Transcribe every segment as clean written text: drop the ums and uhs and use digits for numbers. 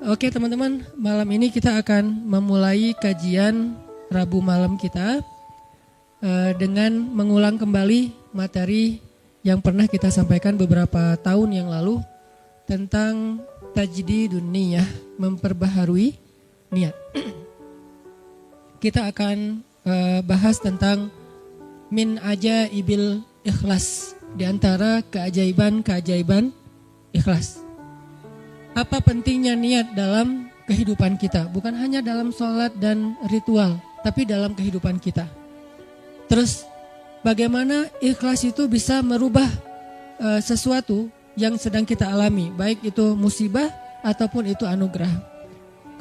Oke teman-teman, malam ini kita akan memulai kajian Rabu malam kita dengan mengulang kembali materi yang pernah kita sampaikan beberapa tahun yang lalu tentang tajdidun niyah, memperbaharui niat. Kita akan bahas tentang min ajaibil ikhlas, di antara keajaiban-keajaiban ikhlas. Apa pentingnya niat dalam kehidupan kita? Bukan hanya dalam sholat dan ritual, tapi dalam kehidupan kita. Terus bagaimana ikhlas itu bisa merubah sesuatu yang sedang kita alami, baik itu musibah ataupun itu anugerah.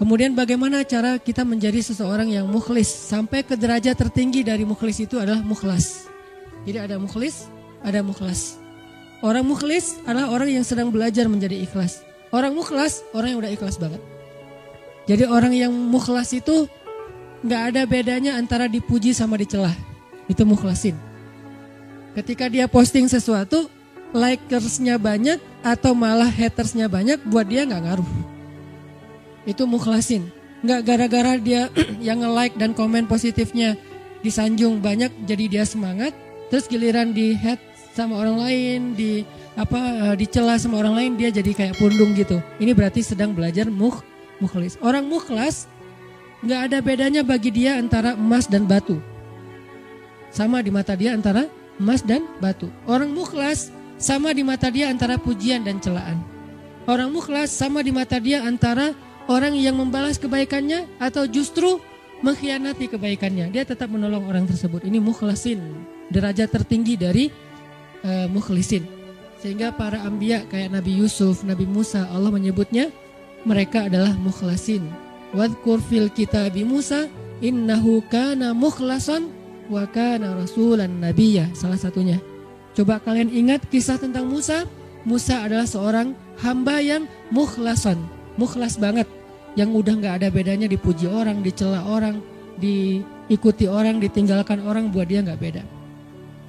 Kemudian bagaimana cara kita menjadi seseorang yang mukhlis, sampai ke derajat tertinggi dari mukhlis itu adalah mukhlas. Jadi ada mukhlis, ada mukhlas. Orang mukhlis adalah orang yang sedang belajar menjadi ikhlas. Orang mukhlas, orang yang udah ikhlas banget. Jadi orang yang mukhlas itu gak ada bedanya antara dipuji sama dicelah. Itu mukhlasin. Ketika dia posting sesuatu, likersnya banyak atau malah hatersnya banyak, buat dia gak ngaruh. Itu mukhlasin. Gak gara-gara dia yang nge-like dan komen positifnya disanjung banyak, jadi dia semangat. Terus giliran di hate sama orang lain, dicela sama orang lain, dia jadi kayak pundung gitu. Ini berarti sedang belajar mukhlis. Orang mukhlas gak ada bedanya bagi dia antara emas dan batu. Sama di mata dia antara emas dan batu. Orang mukhlas sama di mata dia antara pujian dan celaan. Orang mukhlas sama di mata dia antara orang yang membalas kebaikannya atau justru mengkhianati kebaikannya. Dia tetap menolong orang tersebut. Ini mukhlasin, derajat tertinggi dari mukhlisin. Sehingga para anbiya kayak Nabi Yusuf, Nabi Musa, Allah menyebutnya mereka adalah mukhlasin. Wadhkur fil kitabi Musa innahu kana mukhlasan wa kana rasulan nabiyya. Salah satunya. Coba kalian ingat kisah tentang Musa. Musa adalah seorang hamba yang mukhlasan, mukhlas banget, yang udah gak ada bedanya dipuji orang, dicela orang, diikuti orang, ditinggalkan orang, buat dia gak beda.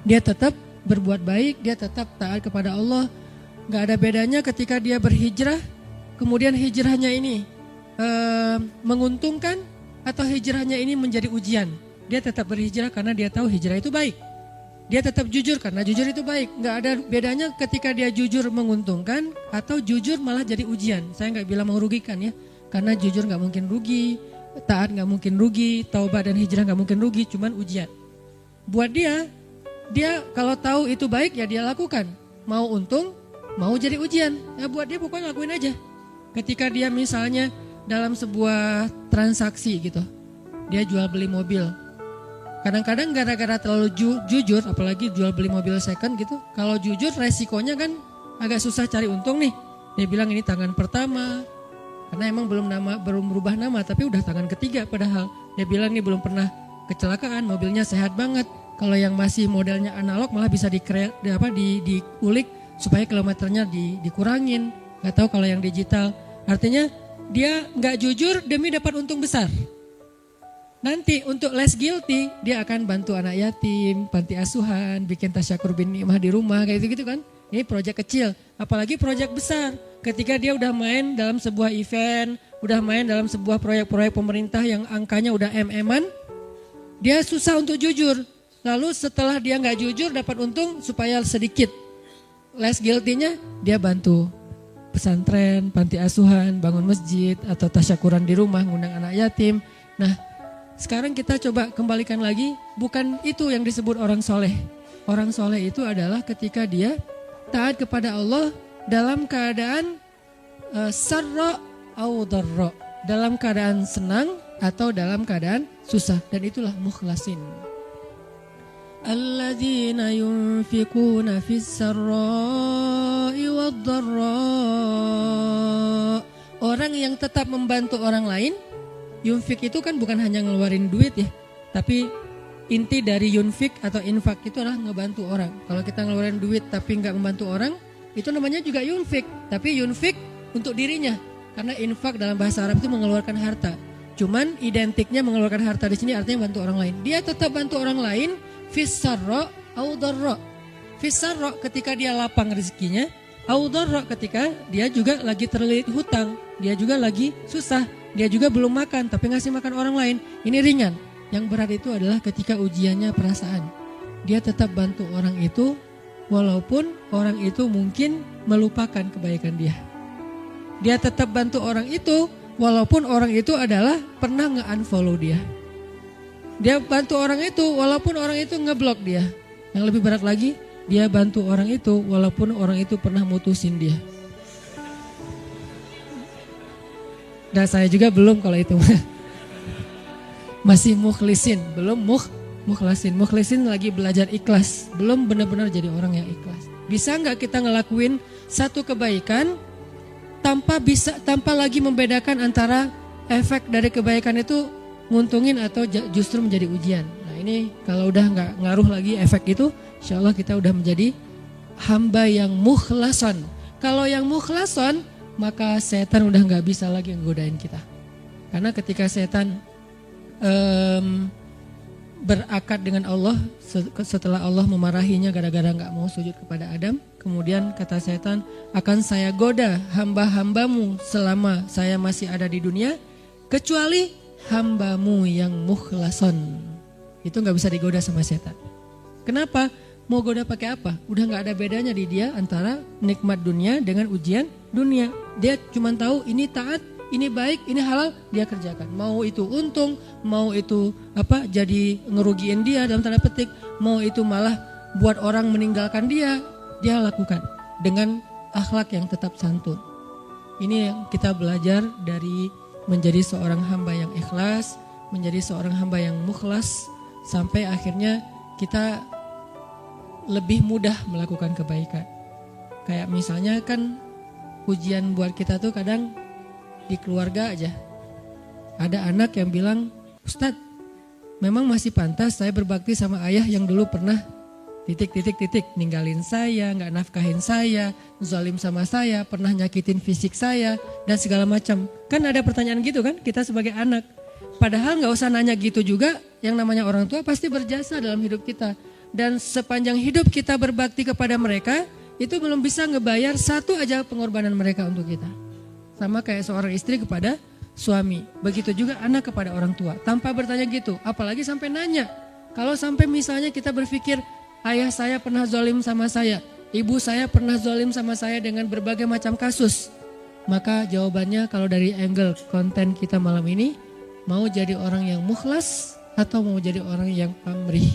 Dia tetap berbuat baik, dia tetap taat kepada Allah. Gak ada bedanya ketika dia berhijrah, kemudian hijrahnya ini menguntungkan atau hijrahnya ini menjadi ujian. Dia tetap berhijrah karena dia tahu hijrah itu baik. Dia tetap jujur karena jujur itu baik. Gak ada bedanya ketika dia jujur menguntungkan atau jujur malah jadi ujian. Saya gak bilang merugikan ya, karena jujur gak mungkin rugi, taat gak mungkin rugi, taubat dan hijrah gak mungkin rugi, cuman ujian. Buat dia kalau tahu itu baik ya dia lakukan. Mau untung, mau jadi ujian. Ya buat dia pokoknya lakuin aja. Ketika dia misalnya dalam sebuah transaksi gitu, dia jual beli mobil. Kadang-kadang gara-gara terlalu jujur, apalagi jual beli mobil second gitu. Kalau jujur resikonya kan agak susah cari untung nih. Dia bilang ini tangan pertama, karena emang belum berubah nama, tapi udah tangan ketiga padahal. Dia bilang ini belum pernah kecelakaan, mobilnya sehat banget. Kalau yang masih modelnya analog malah bisa diulik supaya kilometernya dikurangin. Gak tahu kalau yang digital. Artinya dia gak jujur demi dapat untung besar. Nanti untuk less guilty dia akan bantu anak yatim, panti asuhan, bikin tasyakur bin ni'mah di rumah kayak gitu kan. Ini proyek kecil, apalagi proyek besar. Ketika dia udah main dalam sebuah event, udah main dalam sebuah proyek-proyek pemerintah yang angkanya udah MM-an, dia susah untuk jujur. Lalu setelah dia gak jujur dapat untung supaya sedikit less guilty-nya, dia bantu pesantren, panti asuhan, bangun masjid atau tasyakuran di rumah, ngundang anak yatim. Nah sekarang kita coba kembalikan lagi, bukan itu yang disebut orang soleh. Orang soleh itu adalah ketika dia taat kepada Allah dalam keadaan sarra au dharra, dalam keadaan senang atau dalam keadaan susah, dan itulah mukhlasin. Alladzina yunfikuna fis sarra'i wad dharra. Orang yang tetap membantu orang lain. Yunfik itu kan bukan hanya ngeluarin duit ya, tapi inti dari yunfik atau infak itu adalah ngebantu orang. Kalau kita ngeluarin duit tapi nggak membantu orang, itu namanya juga yunfik. Tapi yunfik untuk dirinya, karena infak dalam bahasa Arab itu mengeluarkan harta. Cuman identiknya mengeluarkan harta di sini artinya bantu orang lain. Dia tetap bantu orang lain, fis sarra au dharra. Fis sarra ketika dia lapang rezekinya, Audharra ketika dia juga lagi terlilit hutang, dia juga lagi susah, dia juga belum makan tapi ngasih makan orang lain. Ini ringan. Yang berat itu adalah ketika ujiannya perasaan. Dia tetap bantu orang itu walaupun orang itu mungkin melupakan kebaikan dia. Dia tetap bantu orang itu walaupun orang itu adalah pernah nge-unfollow dia. Dia bantu orang itu walaupun orang itu ngeblok dia. Yang lebih berat lagi, dia bantu orang itu walaupun orang itu pernah mutusin dia. Dan saya juga belum kalau itu. Masih mukhlisin, belum mukhlasin. Mukhlisin lagi belajar ikhlas, belum benar-benar jadi orang yang ikhlas. Bisa nggak kita ngelakuin satu kebaikan tanpa lagi membedakan antara efek dari kebaikan itu nguntungin atau justru menjadi ujian. Nah ini kalau udah nggak ngaruh lagi efek itu, insya Allah kita udah menjadi hamba yang mukhlason. Kalau yang mukhlason, maka setan udah nggak bisa lagi nggodain kita. Karena ketika setan berakad dengan Allah setelah Allah memarahinya gara-gara nggak mau sujud kepada Adam, kemudian kata setan, akan saya goda hamba-hambamu selama saya masih ada di dunia, kecuali hambamu yang mukhlason. Itu nggak bisa digoda sama setan. Kenapa? Mau goda pakai apa? Udah nggak ada bedanya di dia antara nikmat dunia dengan ujian dunia. Dia cuma tahu ini taat, ini baik, ini halal, dia kerjakan. Mau itu untung, mau itu jadi ngerugiin dia dalam tanda petik, mau itu malah buat orang meninggalkan dia lakukan dengan akhlak yang tetap santun. Ini yang kita belajar dari menjadi seorang hamba yang ikhlas, menjadi seorang hamba yang mukhlas, sampai akhirnya kita lebih mudah melakukan kebaikan. Kayak misalnya kan ujian buat kita tuh kadang di keluarga aja. Ada anak yang bilang, Ustadz, memang masih pantas saya berbakti sama ayah yang dulu pernah ninggalin saya, nggak nafkahin saya, zalim sama saya, pernah nyakitin fisik saya, dan segala macam. Kan ada pertanyaan gitu kan kita sebagai anak. Padahal nggak usah nanya gitu juga, yang namanya orang tua pasti berjasa dalam hidup kita. Dan sepanjang hidup kita berbakti kepada mereka, itu belum bisa ngebayar satu aja pengorbanan mereka untuk kita. Sama kayak seorang istri kepada suami. Begitu juga anak kepada orang tua. Tanpa bertanya gitu, apalagi sampai nanya. Kalau sampai misalnya kita berpikir, ayah saya pernah zalim sama saya, ibu saya pernah zalim sama saya dengan berbagai macam kasus. Maka jawabannya kalau dari angle konten kita malam ini, mau jadi orang yang mukhlas atau mau jadi orang yang pamrih.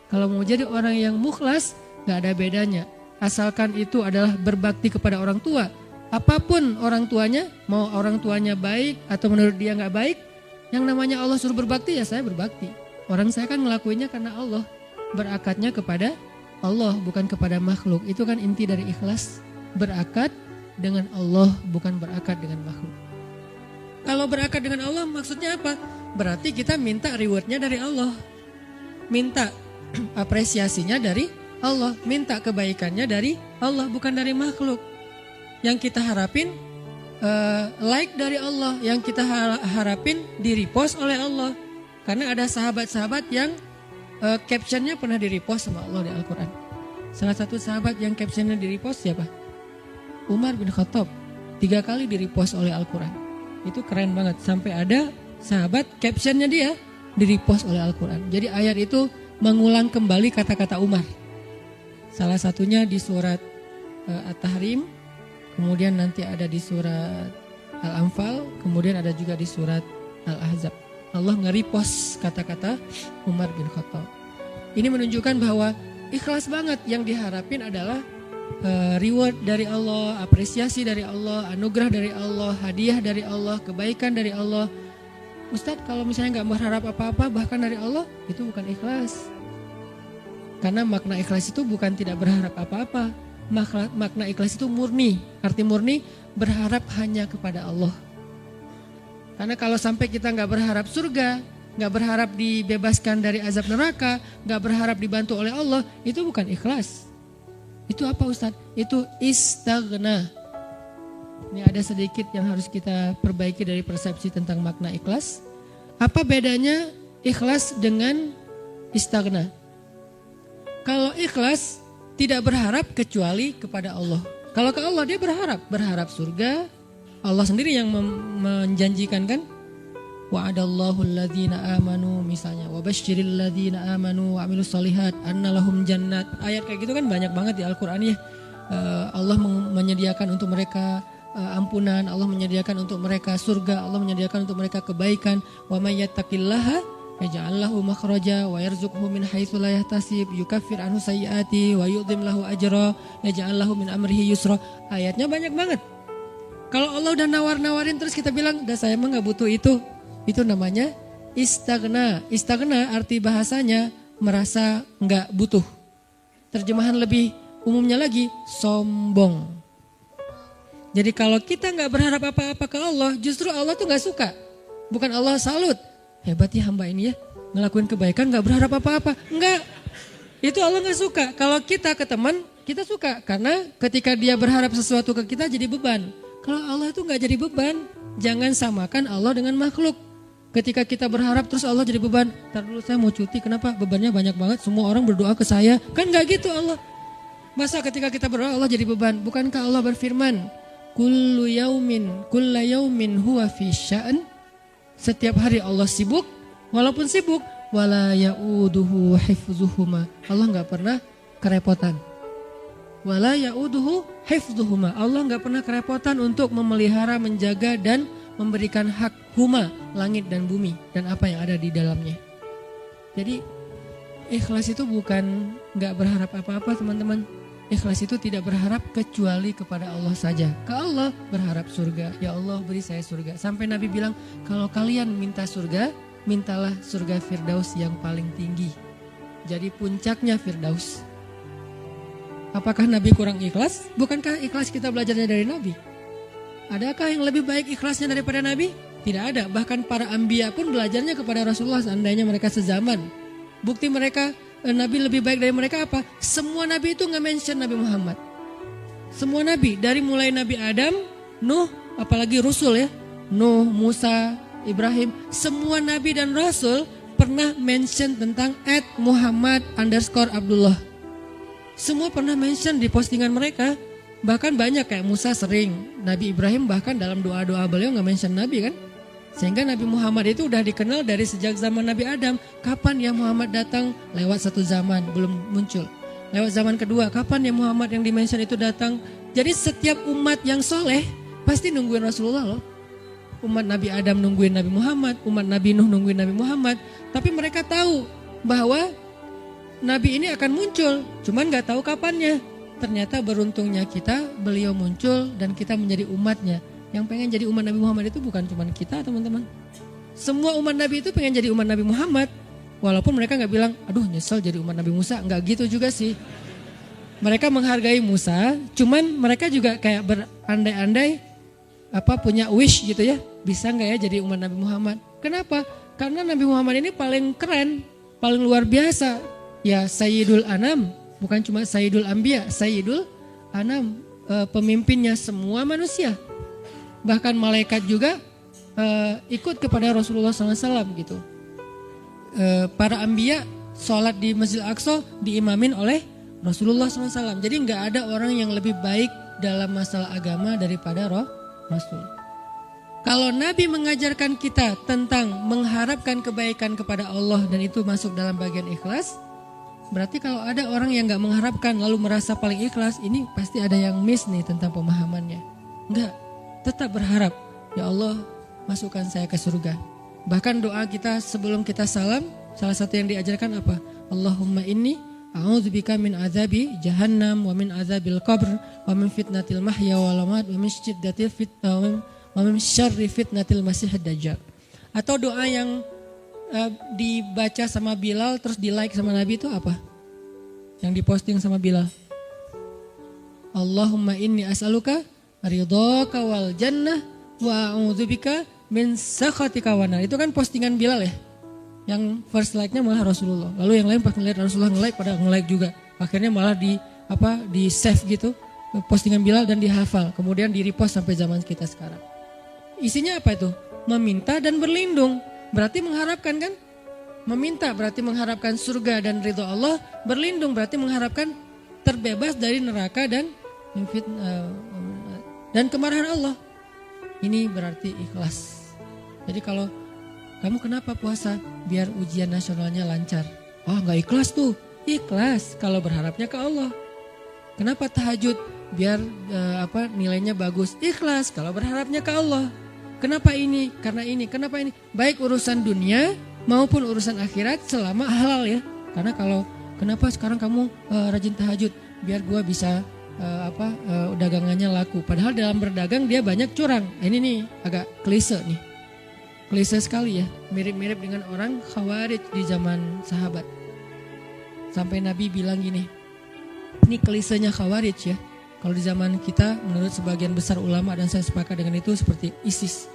Kalau mau jadi orang yang mukhlas, gak ada bedanya. Asalkan itu adalah berbakti kepada orang tua. Apapun orang tuanya, mau orang tuanya baik atau menurut dia gak baik, yang namanya Allah suruh berbakti ya saya berbakti. Orang saya kan ngelakuinnya karena Allah. Berakatnya kepada Allah bukan kepada makhluk. Itu kan inti dari ikhlas. Berakad dengan Allah bukan berakad dengan makhluk. Kalau berakad dengan Allah maksudnya apa? Berarti kita minta rewardnya dari Allah. Minta apresiasinya dari Allah. Minta kebaikannya dari Allah bukan dari makhluk. Yang kita harapin like dari Allah. Yang kita harapin di-repost oleh Allah. Karena ada sahabat-sahabat yang captionnya pernah di-repost sama Allah di Al-Quran. Salah satu sahabat yang captionnya di-repost siapa? Umar bin Khattab. 3 kali di-repost oleh Al-Quran. Itu keren banget. Sampai ada sahabat captionnya dia di-repost oleh Al-Quran. Jadi ayat itu mengulang kembali kata-kata Umar. Salah satunya di surat At-Tahrim. Kemudian nanti ada di surat Al-Anfal. Kemudian ada juga di surat Al-Ahzab. Allah nge-repost kata-kata Umar bin Khattab. Ini menunjukkan bahwa ikhlas banget, yang diharapin adalah reward dari Allah, apresiasi dari Allah, anugerah dari Allah, hadiah dari Allah, kebaikan dari Allah. Ustadz, kalau misalnya gak berharap apa-apa bahkan dari Allah, itu bukan ikhlas. Karena makna ikhlas itu bukan tidak berharap apa-apa. Makna ikhlas itu murni. Arti murni berharap hanya kepada Allah. Karena kalau sampai kita gak berharap surga, gak berharap dibebaskan dari azab neraka, gak berharap dibantu oleh Allah, itu bukan ikhlas. Itu apa Ustadz? Itu istaghna. Ini ada sedikit yang harus kita perbaiki dari persepsi tentang makna ikhlas. Apa bedanya ikhlas dengan istaghna? Kalau ikhlas tidak berharap kecuali kepada Allah. Kalau ke Allah dia berharap surga. Allah sendiri yang menjanjikan kan? Wa'adallahu alladhina amanu misalnya, wa basyiril ladzina amanu wa amilus solihat anna lahum jannat. Ayat kayak gitu kan banyak banget di Al-Qur'an ya. Allah menyediakan untuk mereka ampunan, Allah menyediakan untuk mereka surga, Allah menyediakan untuk mereka kebaikan. Wa may yattaqillaha yaj'al lahu makhraja wa yarzuqhu min haitsu la yahtasib, yukaffir anhu sayyiati wa yu'dhim lahu ajra, yaj'al lahu min amrihi yusra. Ayatnya banyak banget. Kalau Allah udah nawar-nawarin terus kita bilang, "Dah saya mah enggak butuh itu." Itu namanya istagna. Istagna arti bahasanya merasa enggak butuh. Terjemahan lebih umumnya lagi, sombong. Jadi kalau kita enggak berharap apa-apa ke Allah, justru Allah tuh enggak suka. Bukan Allah salut. Hebat ya hamba ini ya, ngelakuin kebaikan enggak berharap apa-apa. Enggak. Itu Allah enggak suka. Kalau kita ke teman, kita suka. Karena ketika dia berharap sesuatu ke kita jadi beban. Kalau Allah itu enggak jadi beban. Jangan samakan Allah dengan makhluk. Ketika kita berharap terus Allah jadi beban. Ntar dulu saya mau cuti, kenapa? Bebannya banyak banget, semua orang berdoa ke saya. Kan enggak gitu Allah. Masa ketika kita berdoa Allah jadi beban? Bukankah Allah berfirman, Kullu yaumin huwa fi sya'an. Setiap hari Allah sibuk, walaupun sibuk, wala ya'uduhu hifzuhuma. Allah enggak pernah kerepotan. Wala ya'uduhu hifzuhuma. Allah enggak pernah kerepotan untuk memelihara, menjaga dan memberikan hak huma, langit dan bumi dan apa yang ada di dalamnya. Jadi ikhlas itu bukan enggak berharap apa-apa teman-teman. Ikhlas itu tidak berharap kecuali kepada Allah saja. Ke Allah berharap surga. Ya Allah beri saya surga. Sampai Nabi bilang, kalau kalian minta surga, mintalah surga Firdaus yang paling tinggi. Jadi puncaknya Firdaus. Apakah Nabi kurang ikhlas? Bukankah ikhlas kita belajarnya dari Nabi? Adakah yang lebih baik ikhlasnya daripada Nabi? Tidak ada. Bahkan para anbiya pun belajarnya kepada Rasulullah seandainya mereka sezaman. Bukti mereka Nabi lebih baik dari mereka apa? Semua Nabi itu nge-mention Nabi Muhammad. Semua Nabi, dari mulai Nabi Adam, Nuh, apalagi Rasul ya. Nuh, Musa, Ibrahim. Semua Nabi dan Rasul pernah mention tentang @Muhammad_Abdullah. Semua pernah mention di postingan mereka. Bahkan banyak kayak Musa sering. Nabi Ibrahim bahkan dalam doa-doa beliau gak mention Nabi kan. Sehingga Nabi Muhammad itu udah dikenal dari sejak zaman Nabi Adam. Kapan ya Muhammad datang? Lewat satu zaman, belum muncul. Lewat zaman kedua, kapan ya Muhammad yang dimention itu datang? Jadi setiap umat yang soleh pasti nungguin Rasulullah loh. Umat Nabi Adam nungguin Nabi Muhammad, umat Nabi Nuh nungguin Nabi Muhammad. Tapi mereka tahu bahwa Nabi ini akan muncul, cuman gak tahu kapannya. Ternyata beruntungnya kita, beliau muncul dan kita menjadi umatnya. Yang pengen jadi umat Nabi Muhammad itu bukan cuma kita teman-teman. Semua umat Nabi itu pengen jadi umat Nabi Muhammad. Walaupun mereka gak bilang, aduh nyesel jadi umat Nabi Musa. Gak gitu juga sih. Mereka menghargai Musa, cuman mereka juga kayak berandai-andai punya wish gitu ya. Bisa gak ya jadi umat Nabi Muhammad? Kenapa? Karena Nabi Muhammad ini paling keren, paling luar biasa. Ya Sayyidul Anam, bukan cuma Sayyidul Anbiya, Sayyidul Anam, pemimpinnya semua manusia. Bahkan malaikat juga ikut kepada Rasulullah SAW gitu. Para Anbiya sholat di Masjid Al-Aqsa diimamin oleh Rasulullah SAW. Jadi nggak ada orang yang lebih baik dalam masalah agama daripada Rasul. Kalau Nabi mengajarkan kita tentang mengharapkan kebaikan kepada Allah dan itu masuk dalam bagian ikhlas, berarti kalau ada orang yang gak mengharapkan lalu merasa paling ikhlas, ini pasti ada yang miss nih tentang pemahamannya. Enggak, tetap berharap, ya Allah masukkan saya ke surga. Bahkan doa kita sebelum kita salam, salah satu yang diajarkan apa? Allahumma inni a'udzubika min azabi jahannam wa min azabil qabr wa min fitnatil mahya wal mamat wa min syiddatil fitnah wa min syarri fitnatil masihid dajjal. Atau doa yang dibaca sama Bilal terus di like sama Nabi itu apa? Yang diposting sama Bilal. Allahumma inni as'aluka ridhaka wal jannah wa a'udzubika min sakhatika wan nar. Itu kan postingan Bilal ya. Yang first like-nya malah Rasulullah. Lalu yang lain pas ngeliat Rasulullah nge-like pada nge-like juga. Akhirnya malah di save gitu postingan Bilal dan dihafal. Kemudian di repost sampai zaman kita sekarang. Isinya apa itu? Meminta dan berlindung. Berarti mengharapkan kan? Meminta berarti mengharapkan surga dan ridho Allah. Berlindung berarti mengharapkan terbebas dari neraka dan dan kemarahan Allah. Ini berarti ikhlas. Jadi kalau kamu kenapa puasa? Biar ujian nasionalnya lancar. Oh nggak ikhlas tuh. Ikhlas kalau berharapnya ke Allah. Kenapa tahajud? Biar nilainya bagus. Ikhlas kalau berharapnya ke Allah. Kenapa ini? Karena ini. Kenapa ini? Baik urusan dunia maupun urusan akhirat selama halal ya. Karena kenapa sekarang kamu rajin tahajud? Biar gua bisa dagangannya laku. Padahal dalam berdagang dia banyak curang. Ini nih agak klise nih. Klise sekali ya. Mirip-mirip dengan orang Khawarij di zaman sahabat. Sampai Nabi bilang gini. Ini klisenya Khawarij ya. Kalau di zaman kita menurut sebagian besar ulama dan saya sepakat dengan itu seperti ISIS.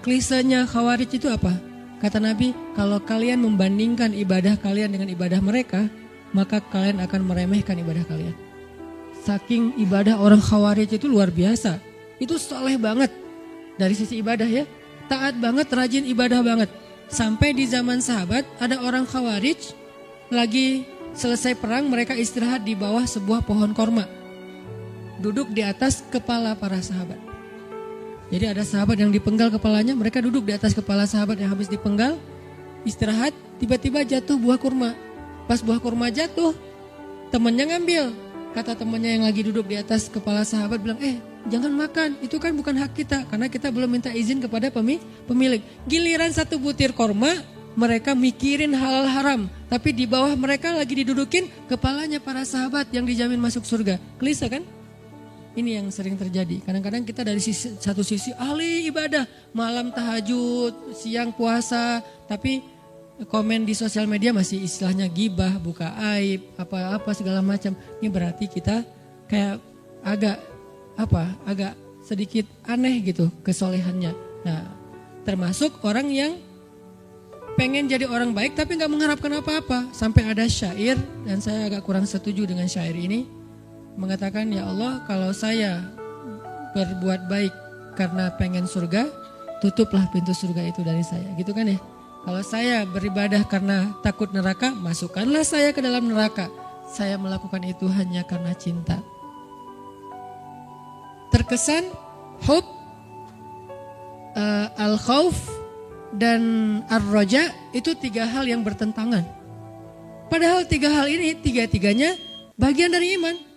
Klisenya Khawarij itu apa? Kata Nabi, kalau kalian membandingkan ibadah kalian dengan ibadah mereka, maka kalian akan meremehkan ibadah kalian. Saking ibadah orang Khawarij itu luar biasa. Itu soleh banget dari sisi ibadah ya. Taat banget, rajin ibadah banget. Sampai di zaman sahabat ada orang Khawarij lagi selesai perang, mereka istirahat di bawah sebuah pohon korma. Duduk di atas kepala para sahabat. Jadi ada sahabat yang dipenggal kepalanya, mereka duduk di atas kepala sahabat yang habis dipenggal, istirahat, tiba-tiba jatuh buah kurma. Pas buah kurma jatuh, temannya ngambil. Kata temannya yang lagi duduk di atas kepala sahabat bilang, jangan makan, itu kan bukan hak kita. Karena kita belum minta izin kepada pemilik. Giliran satu butir kurma, mereka mikirin halal haram. Tapi di bawah mereka lagi didudukin kepalanya para sahabat yang dijamin masuk surga. Klise kan? Ini yang sering terjadi. Kadang-kadang kita dari satu sisi ahli ibadah, malam tahajud, siang puasa, tapi komen di sosial media masih istilahnya gibah, buka aib, apa-apa segala macam. Ini berarti kita kayak agak sedikit aneh gitu kesolehannya. Nah, termasuk orang yang pengen jadi orang baik tapi nggak mengharapkan apa-apa. Sampai ada syair, dan saya agak kurang setuju dengan syair ini. Mengatakan, ya Allah, kalau saya berbuat baik karena pengen surga, tutuplah pintu surga itu dari saya. Gitu kan ya? Kalau saya beribadah karena takut neraka, masukkanlah saya ke dalam neraka. Saya melakukan itu hanya karena cinta. Terkesan hub, al-khawf, dan ar-roja itu tiga hal yang bertentangan. Padahal tiga hal ini, tiga-tiganya bagian dari iman.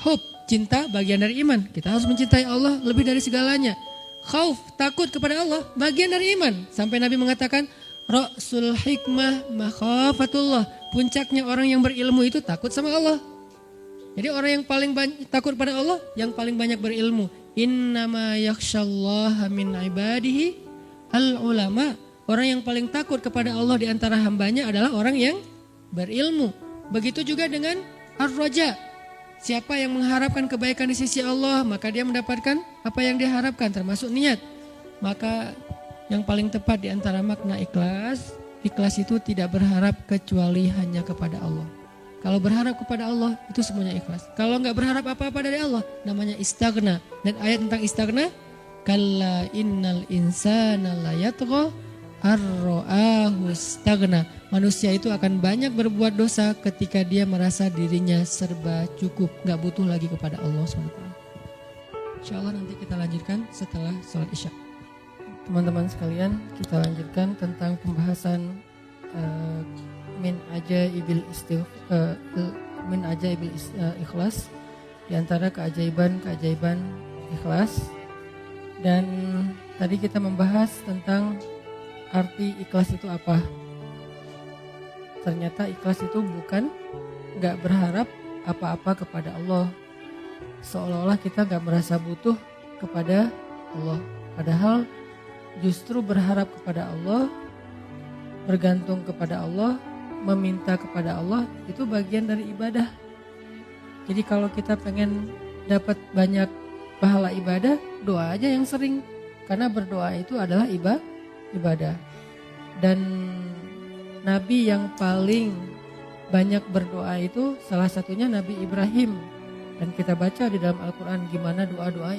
Hub, cinta, bagian dari iman. Kita harus mencintai Allah lebih dari segalanya. Khauf, takut kepada Allah, bagian dari iman. Sampai Nabi mengatakan, Ra'sul hikmah makhafatullah. Puncaknya orang yang berilmu itu takut sama Allah. Jadi orang yang paling takut pada Allah, yang paling banyak berilmu. Innama yakhshallaha min ibadihi al-ulama. Orang yang paling takut kepada Allah di antara hambanya adalah orang yang berilmu. Begitu juga dengan ar-raja. Siapa yang mengharapkan kebaikan di sisi Allah, maka dia mendapatkan apa yang diharapkan, termasuk niat. Maka yang paling tepat di antara makna ikhlas, ikhlas itu tidak berharap kecuali hanya kepada Allah. Kalau berharap kepada Allah, itu semuanya ikhlas. Kalau enggak berharap apa-apa dari Allah, namanya istaghna. Dan ayat tentang istaghna, kalla innal insana la yatgha ar-ra'ahu istaghna. Manusia itu akan banyak berbuat dosa ketika dia merasa dirinya serba cukup, enggak butuh lagi kepada Allah SWT. Insyaallah nanti kita lanjutkan setelah sholat Isya. Teman-teman sekalian, kita lanjutkan tentang pembahasan min ajaibil ikhlas, di antara keajaiban ikhlas. Dan tadi kita membahas tentang arti ikhlas itu apa. Ternyata ikhlas itu bukan gak berharap apa-apa kepada Allah, seolah-olah kita gak merasa butuh kepada Allah. Padahal justru berharap kepada Allah, bergantung kepada Allah, meminta kepada Allah, itu bagian dari ibadah. Jadi kalau kita pengen dapat banyak pahala ibadah, doa aja yang sering. Karena berdoa itu adalah ibadah. Dan Nabi yang paling banyak berdoa itu salah satunya Nabi Ibrahim. Dan kita baca di dalam Al-Quran gimana doa-doa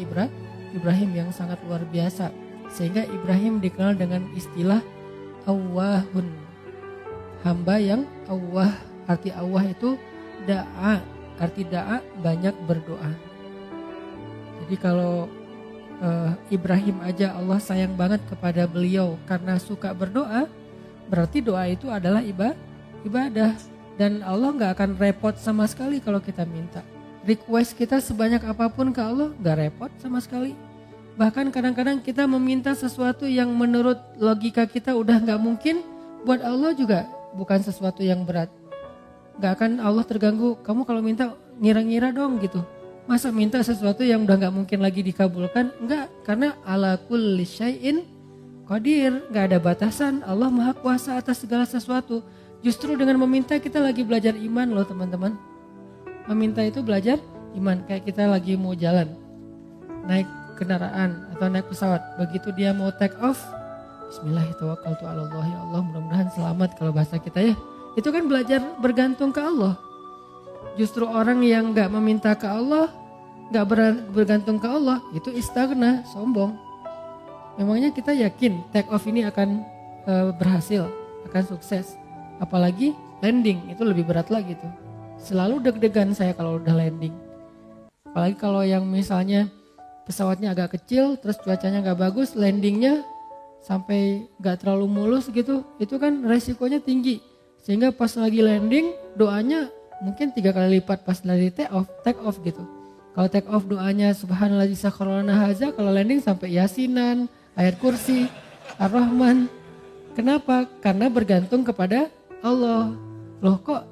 Ibrahim yang sangat luar biasa. Sehingga Ibrahim dikenal dengan istilah awwahun, hamba yang awwah. Arti awwah itu da'a, arti da'a banyak berdoa. Jadi kalau Ibrahim aja Allah sayang banget kepada beliau karena suka berdoa, berarti doa itu adalah ibadah. Dan Allah gak akan repot sama sekali kalau kita minta. Request kita sebanyak apapun ke Allah gak repot sama sekali. Bahkan kadang-kadang kita meminta sesuatu yang menurut logika kita udah gak mungkin, buat Allah juga bukan sesuatu yang berat. Gak akan Allah terganggu, kamu kalau minta ngira-ngira dong gitu. Masa minta sesuatu yang udah gak mungkin lagi dikabulkan? Enggak, karena ala kulli syai'in qadir, gak ada batasan. Allah maha kuasa atas segala sesuatu. Justru dengan meminta kita lagi belajar iman loh teman-teman. Meminta itu belajar iman, kayak kita lagi mau jalan, naik kendaraan atau naik pesawat. Begitu dia mau take off, Bismillahirrahmanirrahim, ya Allah mudah-mudahan selamat kalau bahasa kita ya. Itu kan belajar bergantung ke Allah. Justru orang yang gak meminta ke Allah, gak bergantung ke Allah, itu istaghna, sombong. Memangnya kita yakin take off ini akan berhasil, akan sukses. Apalagi landing, itu lebih berat lagi tuh. Selalu deg-degan saya kalau udah landing. Apalagi kalau yang misalnya pesawatnya agak kecil, terus cuacanya gak bagus, landingnya sampai gak terlalu mulus gitu, itu kan resikonya tinggi. Sehingga pas lagi landing, doanya mungkin 3 kali lipat pas dari take off gitu. Kalau take off doanya subhanallah sakharana haza, kalau landing sampai yasinan, ayat kursi, ar-rahman. Kenapa? Karena bergantung kepada Allah. Loh kok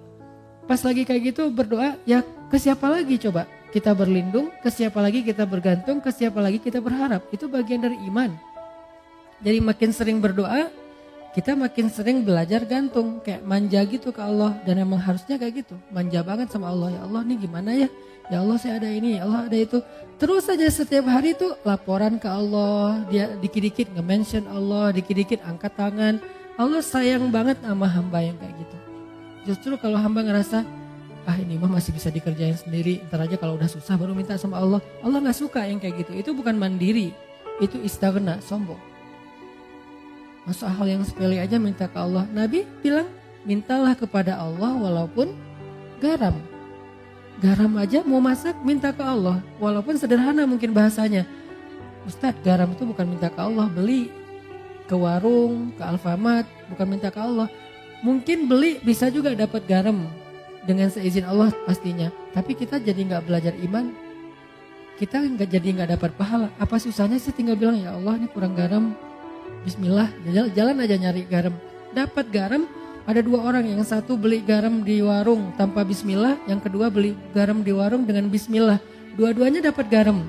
pas lagi kayak gitu berdoa, ya ke siapa lagi coba kita berlindung, ke siapa lagi kita bergantung, ke siapa lagi kita berharap. Itu bagian dari iman. Jadi makin sering berdoa, kita makin sering belajar gantung, kayak manja gitu ke Allah. Dan emang harusnya kayak gitu, manja banget sama Allah. Ya Allah nih gimana ya, ya Allah saya ada ini, ya Allah ada itu. Terus saja setiap hari tuh laporan ke Allah, dia dikit-dikit nge-mention Allah, dikit-dikit angkat tangan. Allah sayang banget sama hamba yang kayak gitu. Justru kalau hamba ngerasa, ini mah masih bisa dikerjain sendiri, ntar aja kalau udah susah baru minta sama Allah. Allah gak suka yang kayak gitu, itu bukan mandiri, itu istaghna, sombong. Masuk hal yang sepele aja minta ke Allah. Nabi bilang, mintalah kepada Allah walaupun garam. Garam aja mau masak minta ke Allah, walaupun sederhana mungkin bahasanya. Ustadz, garam itu bukan minta ke Allah, beli ke warung, ke Alfamart, bukan minta ke Allah. Mungkin beli bisa juga dapat garam dengan seizin Allah pastinya. Tapi kita jadi nggak belajar iman, kita nggak dapat pahala. Apa susahnya sih tinggal bilang ya Allah ini kurang garam, Bismillah, jalan aja nyari garam. Dapat garam, ada 2 orang, yang satu beli garam di warung tanpa Bismillah, yang kedua beli garam di warung dengan Bismillah. Dua-duanya dapat garam,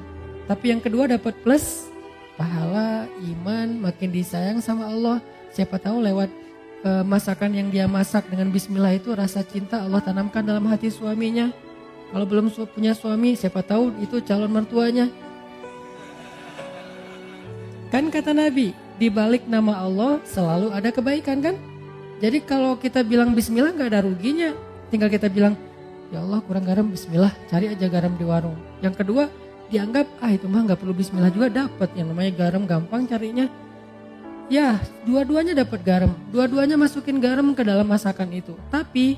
tapi yang kedua dapat plus pahala, iman, makin disayang sama Allah. Siapa tahu lewat masakan yang dia masak dengan Bismillah itu rasa cinta Allah tanamkan dalam hati suaminya. Kalau belum punya suami, siapa tahu itu calon mertuanya. Kan kata Nabi, di balik nama Allah selalu ada kebaikan kan? Jadi kalau kita bilang Bismillah gak ada ruginya. Tinggal kita bilang, ya Allah kurang garam, Bismillah, cari aja garam di warung. Yang kedua, dianggap itu mah gak perlu Bismillah juga dapat, yang namanya garam gampang carinya. Ya, dua-duanya dapat garam, dua-duanya masukin garam ke dalam masakan itu. Tapi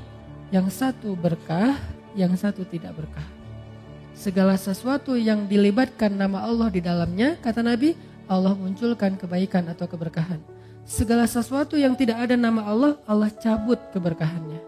yang satu berkah, yang satu tidak berkah. Segala sesuatu yang dilibatkan nama Allah di dalamnya, kata Nabi, Allah munculkan kebaikan atau keberkahan. Segala sesuatu yang tidak ada nama Allah, Allah cabut keberkahannya.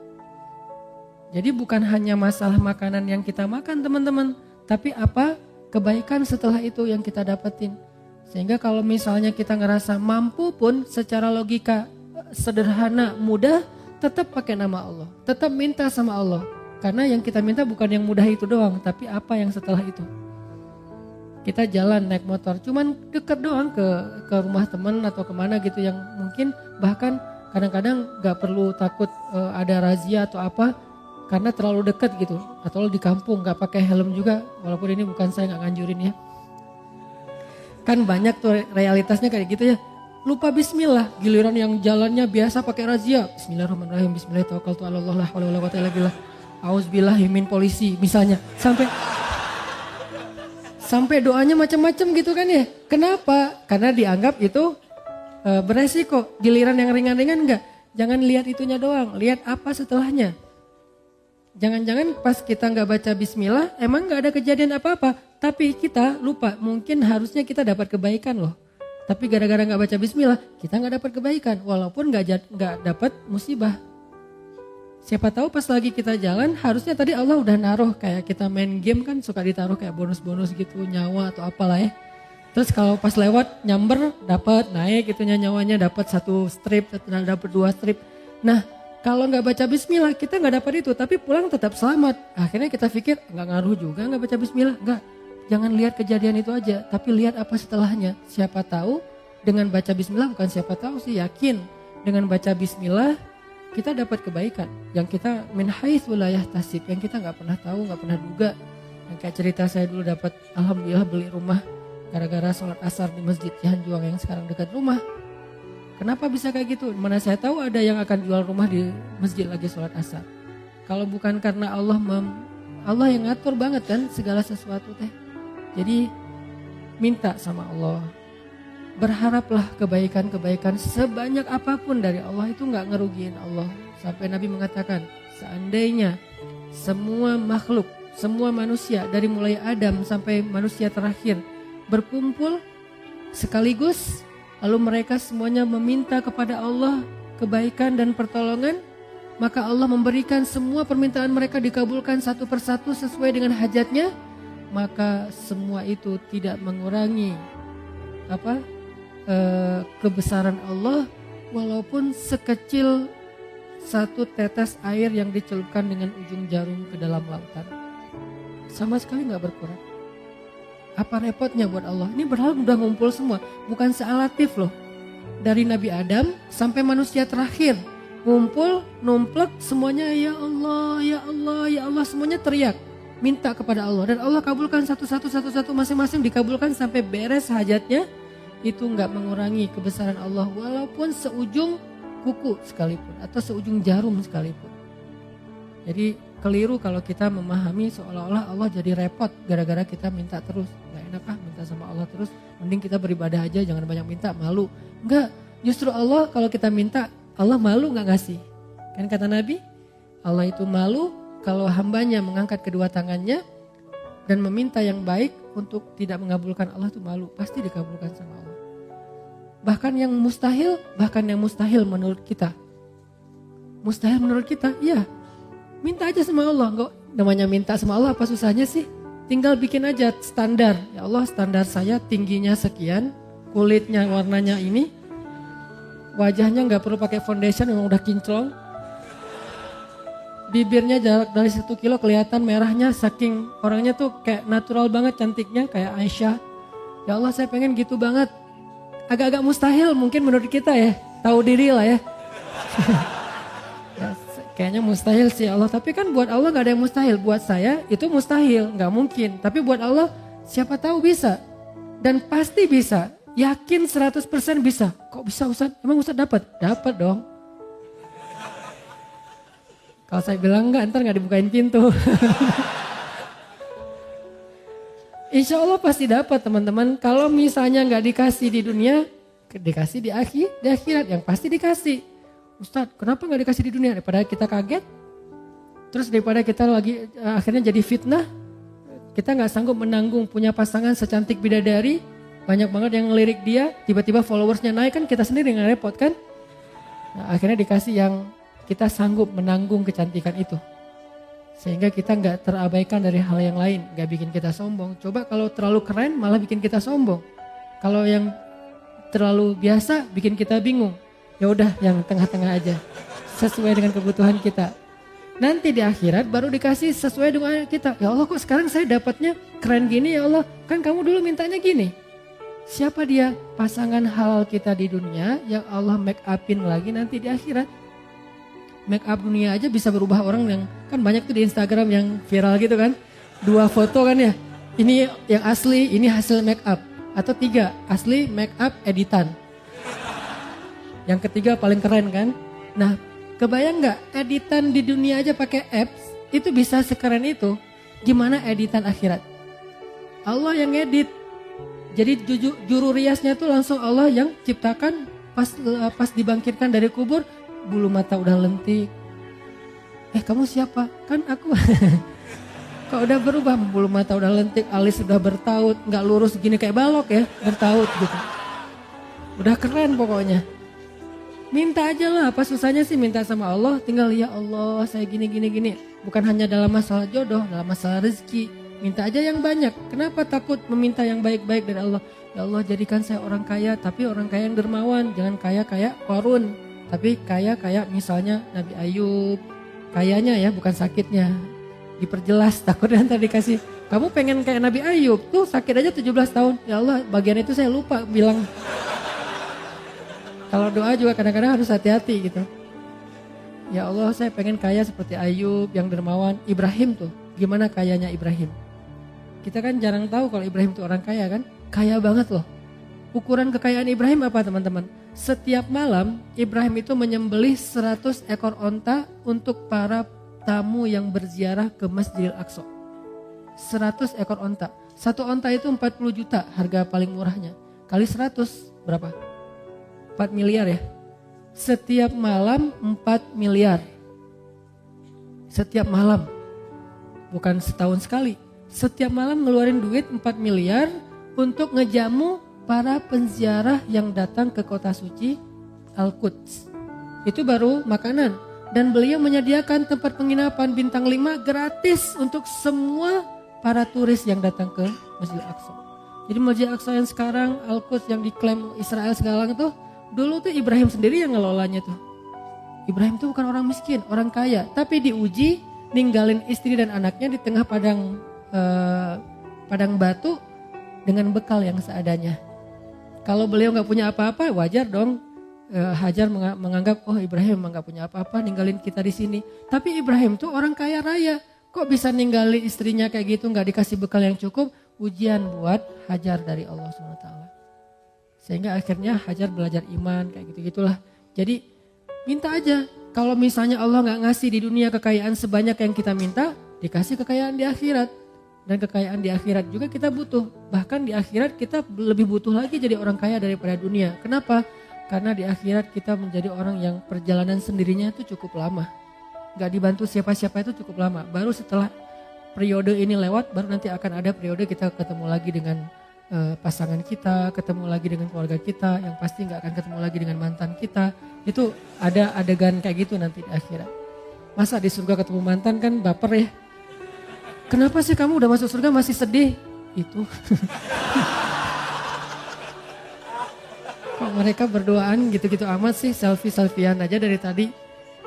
Jadi bukan hanya masalah makanan yang kita makan teman-teman, tapi apa kebaikan setelah itu yang kita dapetin. Sehingga kalau misalnya kita ngerasa mampu pun secara logika sederhana, mudah, tetap pakai nama Allah. Tetap minta sama Allah. Karena yang kita minta bukan yang mudah itu doang, tapi apa yang setelah itu. Kita jalan naik motor, cuman deket doang ke rumah teman atau kemana gitu yang mungkin bahkan kadang-kadang gak perlu takut ada razia atau apa. Karena terlalu dekat gitu. Atau di kampung gak pakai helm juga, walaupun ini bukan saya gak nganjurin ya. Kan banyak tuh realitasnya kayak gitu ya. Lupa bismillah, giliran yang jalannya biasa pakai razia. Bismillahirrahmanirrahim, bismillahirrahmanirrahim, auzubillahimin polisi misalnya. Sampai doanya macam-macam gitu kan ya. Kenapa? Karena dianggap itu beresiko. Giliran yang ringan-ringan enggak. Jangan lihat itunya doang, lihat apa setelahnya. Jangan-jangan pas kita nggak baca bismillah, emang nggak ada kejadian apa-apa. Tapi kita lupa, mungkin harusnya kita dapat kebaikan loh. Tapi gara-gara gak baca bismillah, kita gak dapat kebaikan. Walaupun gak dapat musibah. Siapa tahu pas lagi kita jalan, harusnya tadi Allah udah naruh kayak kita main game kan suka ditaruh kayak bonus-bonus gitu, nyawa atau apalah ya. Terus kalau pas lewat nyamber dapat naik gitu nyawanya, dapat 1 strip, dapat 2 strip. Nah kalau gak baca bismillah kita gak dapat itu, tapi pulang tetap selamat. Akhirnya kita pikir gak ngaruh juga gak baca bismillah, enggak. Jangan lihat kejadian itu aja, tapi lihat apa setelahnya. Siapa tahu dengan baca bismillah, bukan siapa tahu sih, yakin dengan baca bismillah kita dapat kebaikan. Yang kita min haitsu la yahtasib, yang kita nggak pernah tahu, nggak pernah duga. Yang kayak cerita saya dulu dapat alhamdulillah beli rumah gara-gara sholat asar di masjid Cihanjuang yang sekarang dekat rumah. Kenapa bisa kayak gitu? Mana saya tahu ada yang akan jual rumah di masjid lagi sholat asar. Kalau bukan karena Allah yang ngatur banget kan segala sesuatu teh. Jadi minta sama Allah. Berharaplah kebaikan-kebaikan sebanyak apapun dari Allah, itu gak ngerugiin Allah. Sampai Nabi mengatakan, seandainya semua makhluk, semua manusia dari mulai Adam sampai manusia terakhir berkumpul sekaligus, lalu mereka semuanya meminta kepada Allah kebaikan dan pertolongan, maka Allah memberikan semua permintaan mereka dikabulkan satu persatu sesuai dengan hajatnya. Maka semua itu tidak mengurangi kebesaran Allah, walaupun sekecil 1 tetes air yang dicelupkan dengan ujung jarum ke dalam lautan, sama sekali gak berkurang. Apa repotnya buat Allah? Ini berharap udah ngumpul semua, bukan sealatif loh. Dari Nabi Adam sampai manusia terakhir ngumpul, numplek semuanya, ya Allah, ya Allah, ya Allah, semuanya teriak minta kepada Allah, dan Allah kabulkan satu-satu masing-masing dikabulkan sampai beres hajatnya. Itu nggak mengurangi kebesaran Allah walaupun seujung kuku sekalipun atau seujung jarum sekalipun. Jadi keliru kalau kita memahami seolah-olah Allah jadi repot gara-gara kita minta terus. Nggak enak minta sama Allah terus, mending kita beribadah aja, jangan banyak minta, malu. Enggak, justru Allah kalau kita minta, Allah malu nggak ngasih. Kan kata Nabi, Allah itu malu kalau hambanya mengangkat kedua tangannya dan meminta yang baik untuk tidak mengabulkan Allah, itu malu, pasti dikabulkan sama Allah. Bahkan yang mustahil menurut kita. Mustahil menurut kita, iya. Minta aja sama Allah, enggak namanya minta sama Allah apa susahnya sih? Tinggal bikin aja standar. Ya Allah, standar saya tingginya sekian, kulitnya warnanya ini, wajahnya enggak perlu pakai foundation, memang udah kinclong. Bibirnya jarak dari 1 kilo kelihatan merahnya, saking orangnya tuh kayak natural banget cantiknya, kayak Aisyah. Ya Allah, saya pengen gitu banget. Agak-agak mustahil mungkin menurut kita ya, tahu diri lah ya. Ya kayaknya mustahil sih Allah, tapi kan buat Allah gak ada yang mustahil. Buat saya itu mustahil, gak mungkin. Tapi buat Allah siapa tahu bisa. Dan pasti bisa, yakin 100% bisa. Kok bisa Ustaz? Emang Ustaz dapat? Dapat dong. Kalau saya bilang enggak, ntar gak dibukain pintu. Insya Allah pasti dapat teman-teman. Kalau misalnya gak dikasih di dunia, dikasih di akhirat, yang pasti dikasih. Ustadz, kenapa gak dikasih di dunia? Daripada kita kaget, terus daripada kita lagi akhirnya jadi fitnah, kita gak sanggup menanggung punya pasangan secantik bidadari, banyak banget yang ngelirik dia, tiba-tiba followersnya naik, kan kita sendiri yang repot kan. Nah, akhirnya dikasih yang kita sanggup menanggung kecantikan itu. Sehingga kita gak terabaikan dari hal yang lain, gak bikin kita sombong. Coba kalau terlalu keren malah bikin kita sombong. Kalau yang terlalu biasa bikin kita bingung. Ya udah yang tengah-tengah aja, sesuai dengan kebutuhan kita. Nanti di akhirat baru dikasih sesuai dengan kita. Ya Allah, kok sekarang saya dapatnya keren gini ya Allah, kan kamu dulu mintanya gini. Siapa dia? Pasangan halal kita di dunia yang Allah make upin lagi nanti di akhirat. Make up dunia aja bisa berubah orang, yang kan banyak tuh di Instagram yang viral gitu kan. 2 foto kan ya, ini yang asli, ini hasil make up. Atau 3, asli make up editan. Yang ketiga paling keren kan. Nah, kebayang gak editan di dunia aja pakai apps itu bisa sekeren itu. Gimana editan akhirat? Allah yang edit. Jadi juru riasnya tuh langsung Allah yang ciptakan. Pas dibangkitkan dari kubur, bulu mata udah lentik. Kamu siapa? Kan aku. Kok udah berubah, bulu mata udah lentik, alis udah bertaut, nggak lurus gini kayak balok ya, bertaut gitu. Udah keren pokoknya. Minta aja lah, apa susahnya sih minta sama Allah, tinggal ya Allah saya gini. Bukan hanya dalam masalah jodoh, dalam masalah rezeki. Minta aja yang banyak. Kenapa takut meminta yang baik-baik dari Allah? Ya Allah jadikan saya orang kaya, tapi orang kaya yang dermawan. Jangan kaya kayak Qarun, tapi kaya kayak misalnya Nabi Ayub. Kayanya ya, bukan sakitnya. Diperjelas, takutnya nanti dikasih. Kamu pengen kayak Nabi Ayub, tuh sakit aja 17 tahun. Ya Allah bagian itu saya lupa bilang. Kalau doa juga kadang-kadang harus hati-hati gitu. Ya Allah saya pengen kaya seperti Ayub yang dermawan. Ibrahim tuh, gimana kayanya Ibrahim? Kita kan jarang tahu kalau Ibrahim tuh orang kaya kan. Kaya banget loh. Ukuran kekayaan Ibrahim apa teman-teman? Setiap malam Ibrahim itu menyembelih 100 ekor onta untuk para tamu yang berziarah ke Masjidil Aqsa. 100 ekor onta. Satu onta itu 40 juta harga paling murahnya. Kali 100 berapa? 4 miliar ya. Setiap malam 4 miliar. Setiap malam. Bukan setahun sekali. Setiap malam ngeluarin duit 4 miliar untuk ngejamu para penziarah yang datang ke kota suci Al-Quds. Itu baru makanan. Dan beliau menyediakan tempat penginapan bintang 5 gratis untuk semua para turis yang datang ke Masjid Al-Aqsa. Jadi Masjid Al-Aqsa yang sekarang Al-Quds yang diklaim Israel segala itu, dulu tuh Ibrahim sendiri yang ngelolanya tuh. Ibrahim tuh bukan orang miskin, orang kaya. Tapi diuji ninggalin istri dan anaknya di tengah padang batu dengan bekal yang seadanya. Kalau beliau nggak punya apa-apa, wajar dong. Hajar menganggap, oh Ibrahim memang nggak punya apa-apa, ninggalin kita di sini. Tapi Ibrahim tuh orang kaya raya, kok bisa ninggalin istrinya kayak gitu, nggak dikasih bekal yang cukup? Ujian buat Hajar dari Allah SWT. Sehingga akhirnya Hajar belajar iman kayak gitu-gitulah. Jadi minta aja. Kalau misalnya Allah nggak ngasih di dunia kekayaan sebanyak yang kita minta, dikasih kekayaan di akhirat. Dan kekayaan di akhirat juga kita butuh. Bahkan di akhirat kita lebih butuh lagi jadi orang kaya daripada dunia. Kenapa? Karena di akhirat kita menjadi orang yang perjalanan sendirinya itu cukup lama. Gak dibantu siapa-siapa itu cukup lama. Baru setelah periode ini lewat, baru nanti akan ada periode kita ketemu lagi dengan pasangan kita, ketemu lagi dengan keluarga kita, yang pasti gak akan ketemu lagi dengan mantan kita. Itu ada adegan kayak gitu nanti di akhirat. Masa di surga ketemu mantan kan baper ya. Kenapa sih kamu udah masuk surga masih sedih? Itu. Kok mereka berduaan gitu-gitu amat sih, selfie-selfian aja dari tadi.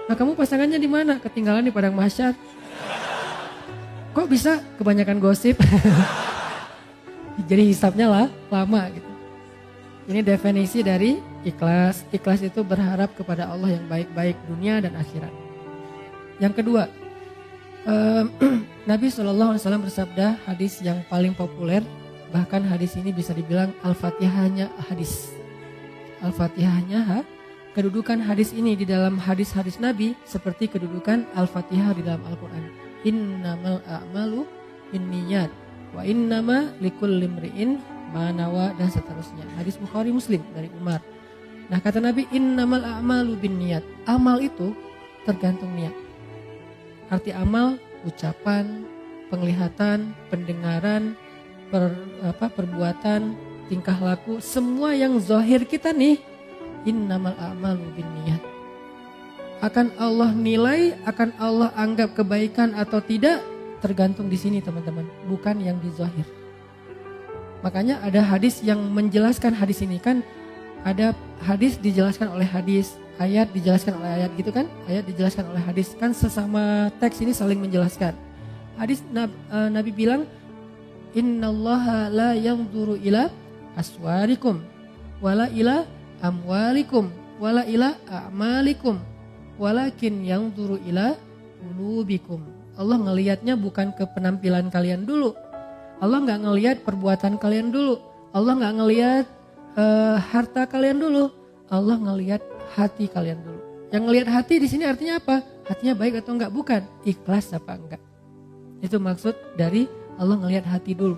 Nah kamu pasangannya di mana? Ketinggalan di padang mahsyar. Kok bisa? Kebanyakan gosip. Jadi hisapnya lah lama gitu. Ini definisi dari ikhlas. Ikhlas itu berharap kepada Allah yang baik-baik dunia dan akhirat. Yang kedua, Nabi SAW bersabda hadis yang paling populer. Bahkan hadis ini bisa dibilang Al-Fatihahnya hadis. Al-Fatihahnya kedudukan hadis ini di dalam hadis-hadis Nabi seperti kedudukan Al-Fatihah di dalam Al-Quran. Innamal a'malu binniyat wa innama likulli imri'in ma nawa dan seterusnya. Hadis Bukhari Muslim dari Umar. Nah kata Nabi innamal a'malu binniyat. Amal itu tergantung niat. Arti amal ucapan, penglihatan, pendengaran, perbuatan, tingkah laku, semua yang zahir kita nih innamal a'malu binniyat. Akan Allah nilai, akan Allah anggap kebaikan atau tidak tergantung di sini teman-teman, bukan yang di zahir. Makanya ada hadis yang menjelaskan hadis ini kan, ada hadis dijelaskan oleh hadis, ayat dijelaskan oleh ayat gitu kan, ayat dijelaskan oleh hadis kan, sesama teks ini saling menjelaskan. Hadis Nabi bilang innallaha la yanzuru ila aswarikum wala ila amwalikum wala ila a'malikum walakin yanzuru ila qulubikum. Allah ngelihatnya bukan ke penampilan kalian dulu. Allah nggak ngelihat perbuatan kalian dulu. Allah nggak ngelihat harta kalian dulu. Allah ngelihat hati kalian dulu. Yang ngelihat hati di sini artinya apa? Hatinya baik atau enggak? Bukan. Ikhlas apa enggak? Itu maksud dari Allah ngelihat hati dulu.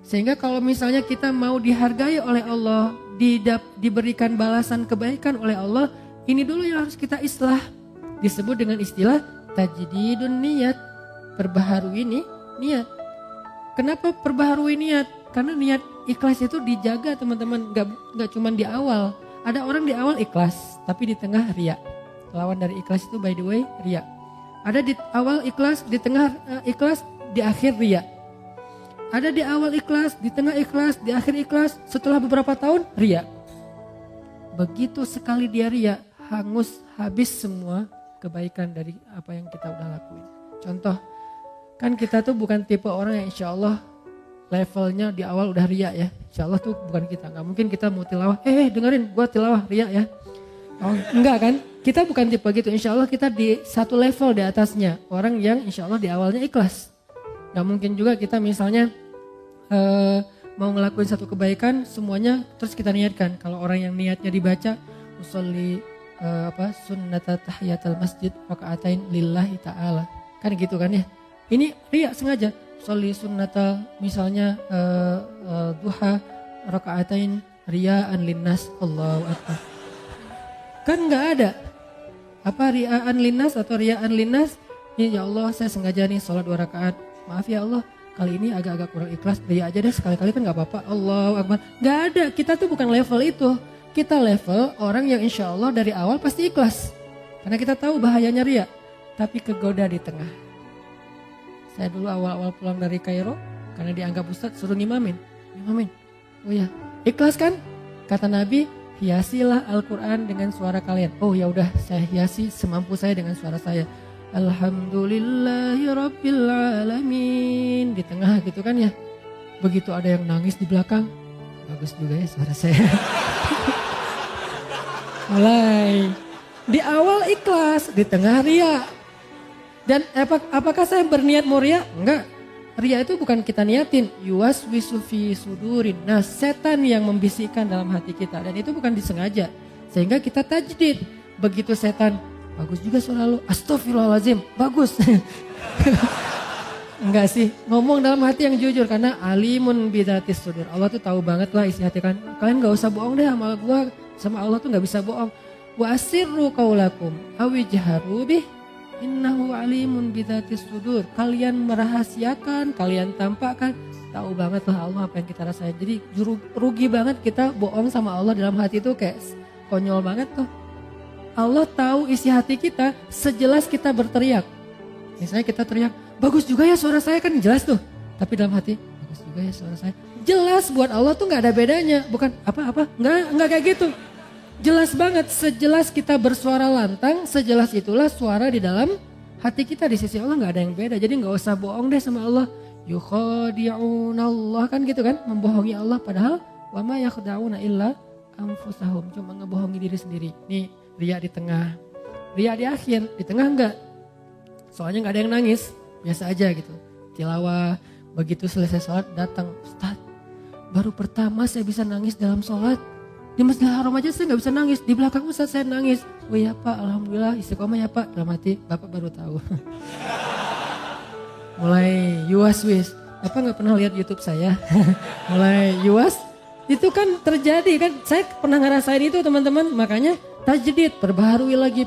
Sehingga kalau misalnya kita mau dihargai oleh Allah, diberikan balasan kebaikan oleh Allah, ini dulu yang harus kita islah. Disebut dengan istilah tajdidun niyat. Perbaharui ini Niat. Kenapa perbaharui niat? Karena niat ikhlas itu dijaga teman-teman, gak cuma di awal. Ada orang di awal ikhlas, tapi di tengah riya. Lawan dari ikhlas itu by the way riya. Ada di awal ikhlas, di tengah ikhlas, di akhir riya. Ada di awal ikhlas, di tengah ikhlas, di akhir ikhlas, setelah beberapa tahun riya. Begitu sekali dia riya, hangus habis semua kebaikan dari apa yang kita udah lakuin. Contoh, kan kita tuh bukan tipe orang yang insya Allah levelnya di awal udah riya ya. Insya Allah tuh bukan kita, gak mungkin kita mau tilawah, dengerin gua tilawah riya ya. Oh, enggak kan, kita bukan tipe gitu. Insya Allah kita di satu level di atasnya. Orang yang insya Allah di awalnya ikhlas. Gak mungkin juga kita misalnya mau ngelakuin satu kebaikan semuanya terus kita niatkan. Kalau orang yang niatnya dibaca usolli sunnata tahiyatul masjid rakaatain lillahi ta'ala. Kan gitu kan ya. Ini riya sengaja. Usolli sunnata misalnya duha rakaatain riyaan linnas Allahu akbar. Kan enggak ada. Apa riyaan linnas atau riyaan linnas? Ya Allah saya sengaja nih sholat 2 rakaat. Maaf ya Allah, kali ini agak-agak kurang ikhlas. Riya aja deh sekali-kali kan gak apa-apa. Allahu akbar. Gak ada, kita tuh bukan level itu. Kita level orang yang insya Allah dari awal pasti ikhlas. Karena kita tahu bahayanya riya. Tapi kegoda di tengah. Saya dulu awal-awal pulang dari Kairo, karena dianggap ustadz suruh ngimamin. Oh ya, ikhlas kan? Kata Nabi, hiasilah Al-Quran dengan suara kalian. Oh ya udah, saya hiasi semampu saya dengan suara saya. Alhamdulillahi Rabbil Alamin. Di tengah gitu kan ya. Begitu ada yang nangis di belakang. Bagus juga ya suara saya. Mulai. Di awal ikhlas, di tengah riya. Dan apakah saya berniat mau riya? Enggak. Riya itu bukan kita niatin. Yuwaswisu fi sudurin. Nah setan yang membisikkan dalam hati kita. Dan itu bukan disengaja. Sehingga kita tajdid. Begitu setan, bagus juga suara lu. Astagfirullahaladzim. Bagus. Enggak sih. Ngomong dalam hati yang jujur. Karena alimun bidatis sudur. Allah tuh tahu banget lah isi hati kan. Kalian gak usah bohong deh sama gua. Sama Allah tuh gak bisa bohong. Wa asirru qaulakum awijharu bih. Innahu alimun bidatis sudur. Kalian merahasiakan, kalian tampakkan. Tahu banget lah Allah apa yang kita rasain. Jadi rugi banget kita bohong sama Allah dalam hati itu kayak konyol banget tuh. Allah tahu isi hati kita sejelas kita berteriak. Misalnya kita teriak, bagus juga ya suara saya, kan jelas tuh. Tapi dalam hati, bagus juga ya suara saya. Jelas buat Allah tuh gak ada bedanya. Bukan apa-apa, enggak kayak gitu. Jelas banget, sejelas kita bersuara lantang, sejelas itulah suara di dalam hati kita. Di sisi Allah gak ada yang beda. Jadi gak usah bohong deh sama Allah. Yukhadi'unallah kan gitu kan, membohongi Allah. Padahal wa ma yakhda'una illa anfusahum, cuma ngebohongi diri sendiri. Nih riya di tengah, riya di akhir, di tengah enggak. Soalnya gak ada yang nangis, biasa aja gitu. Tilawah, begitu selesai sholat datang, Ustaz baru pertama saya bisa nangis dalam sholat. Di Masjidil Haram aja saya gak bisa nangis, di belakang Ustaz saya nangis. Oh iya Pak, Alhamdulillah istiqomah ya Pak. Dalam hati, Bapak baru tahu. Mulai yuwas-wis, Bapak gak pernah lihat YouTube saya. Mulai yuwas, itu kan terjadi kan. Saya pernah ngerasain itu teman-teman, makanya tajdid, perbaharui lagi.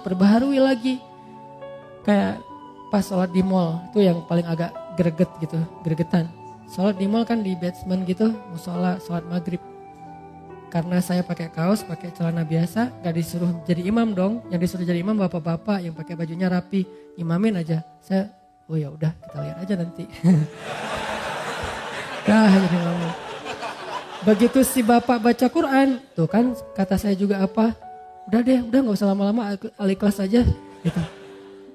Kayak pas sholat di mall, itu yang paling agak gregetan. Sholat di mall kan di basement gitu, musola, sholat maghrib. Karena saya pakai kaos, pakai celana biasa, gak disuruh jadi imam dong. Yang disuruh jadi imam bapak-bapak yang pakai bajunya rapi, imamin aja. Saya, oh ya udah kita lihat aja nanti. Jadi ngomong. Begitu si bapak baca Quran, tuh kan kata saya juga apa? Udah gak usah lama-lama, al-ikhlas aja gitu.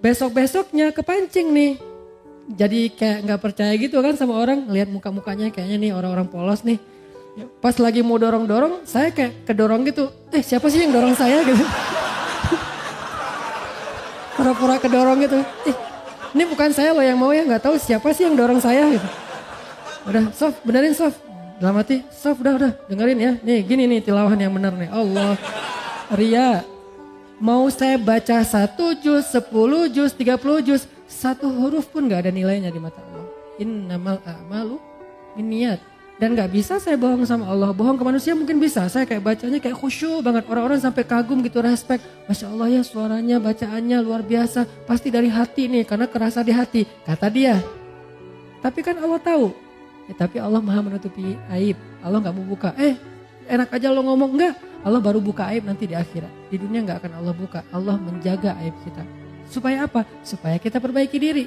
Besok-besoknya kepancing nih. Jadi kayak gak percaya gitu kan sama orang, lihat muka-mukanya kayaknya nih orang-orang polos nih. Pas lagi mau dorong-dorong, saya kayak kedorong gitu. Siapa sih yang dorong saya gitu? Pura-pura kedorong gitu. Ini bukan saya loh yang mau ya, nggak tahu siapa sih yang dorong saya gitu. Udah, Sof, benerin Sof. Dalam hati, Sof udah, dengerin ya. Nih gini nih tilawahan yang bener nih. Allah, Ria. Mau saya baca 1 juz, 10 juz, 30 juz. 1 huruf pun gak ada nilainya di mata Allah. Innamal a'malu binniyat. Dan gak bisa saya bohong sama Allah. Bohong ke manusia mungkin bisa. Saya kayak bacanya kayak khusyuk banget. Orang-orang sampai kagum gitu, respect. Masya Allah ya suaranya, bacaannya luar biasa. Pasti dari hati nih, karena kerasa di hati. Kata dia. Tapi kan Allah tahu. Tapi Allah maha menutupi aib. Allah gak mau buka. Enak aja lo ngomong. Enggak. Allah baru buka aib nanti di akhirat. Di dunia gak akan Allah buka. Allah menjaga aib kita. Supaya apa? Supaya kita perbaiki diri.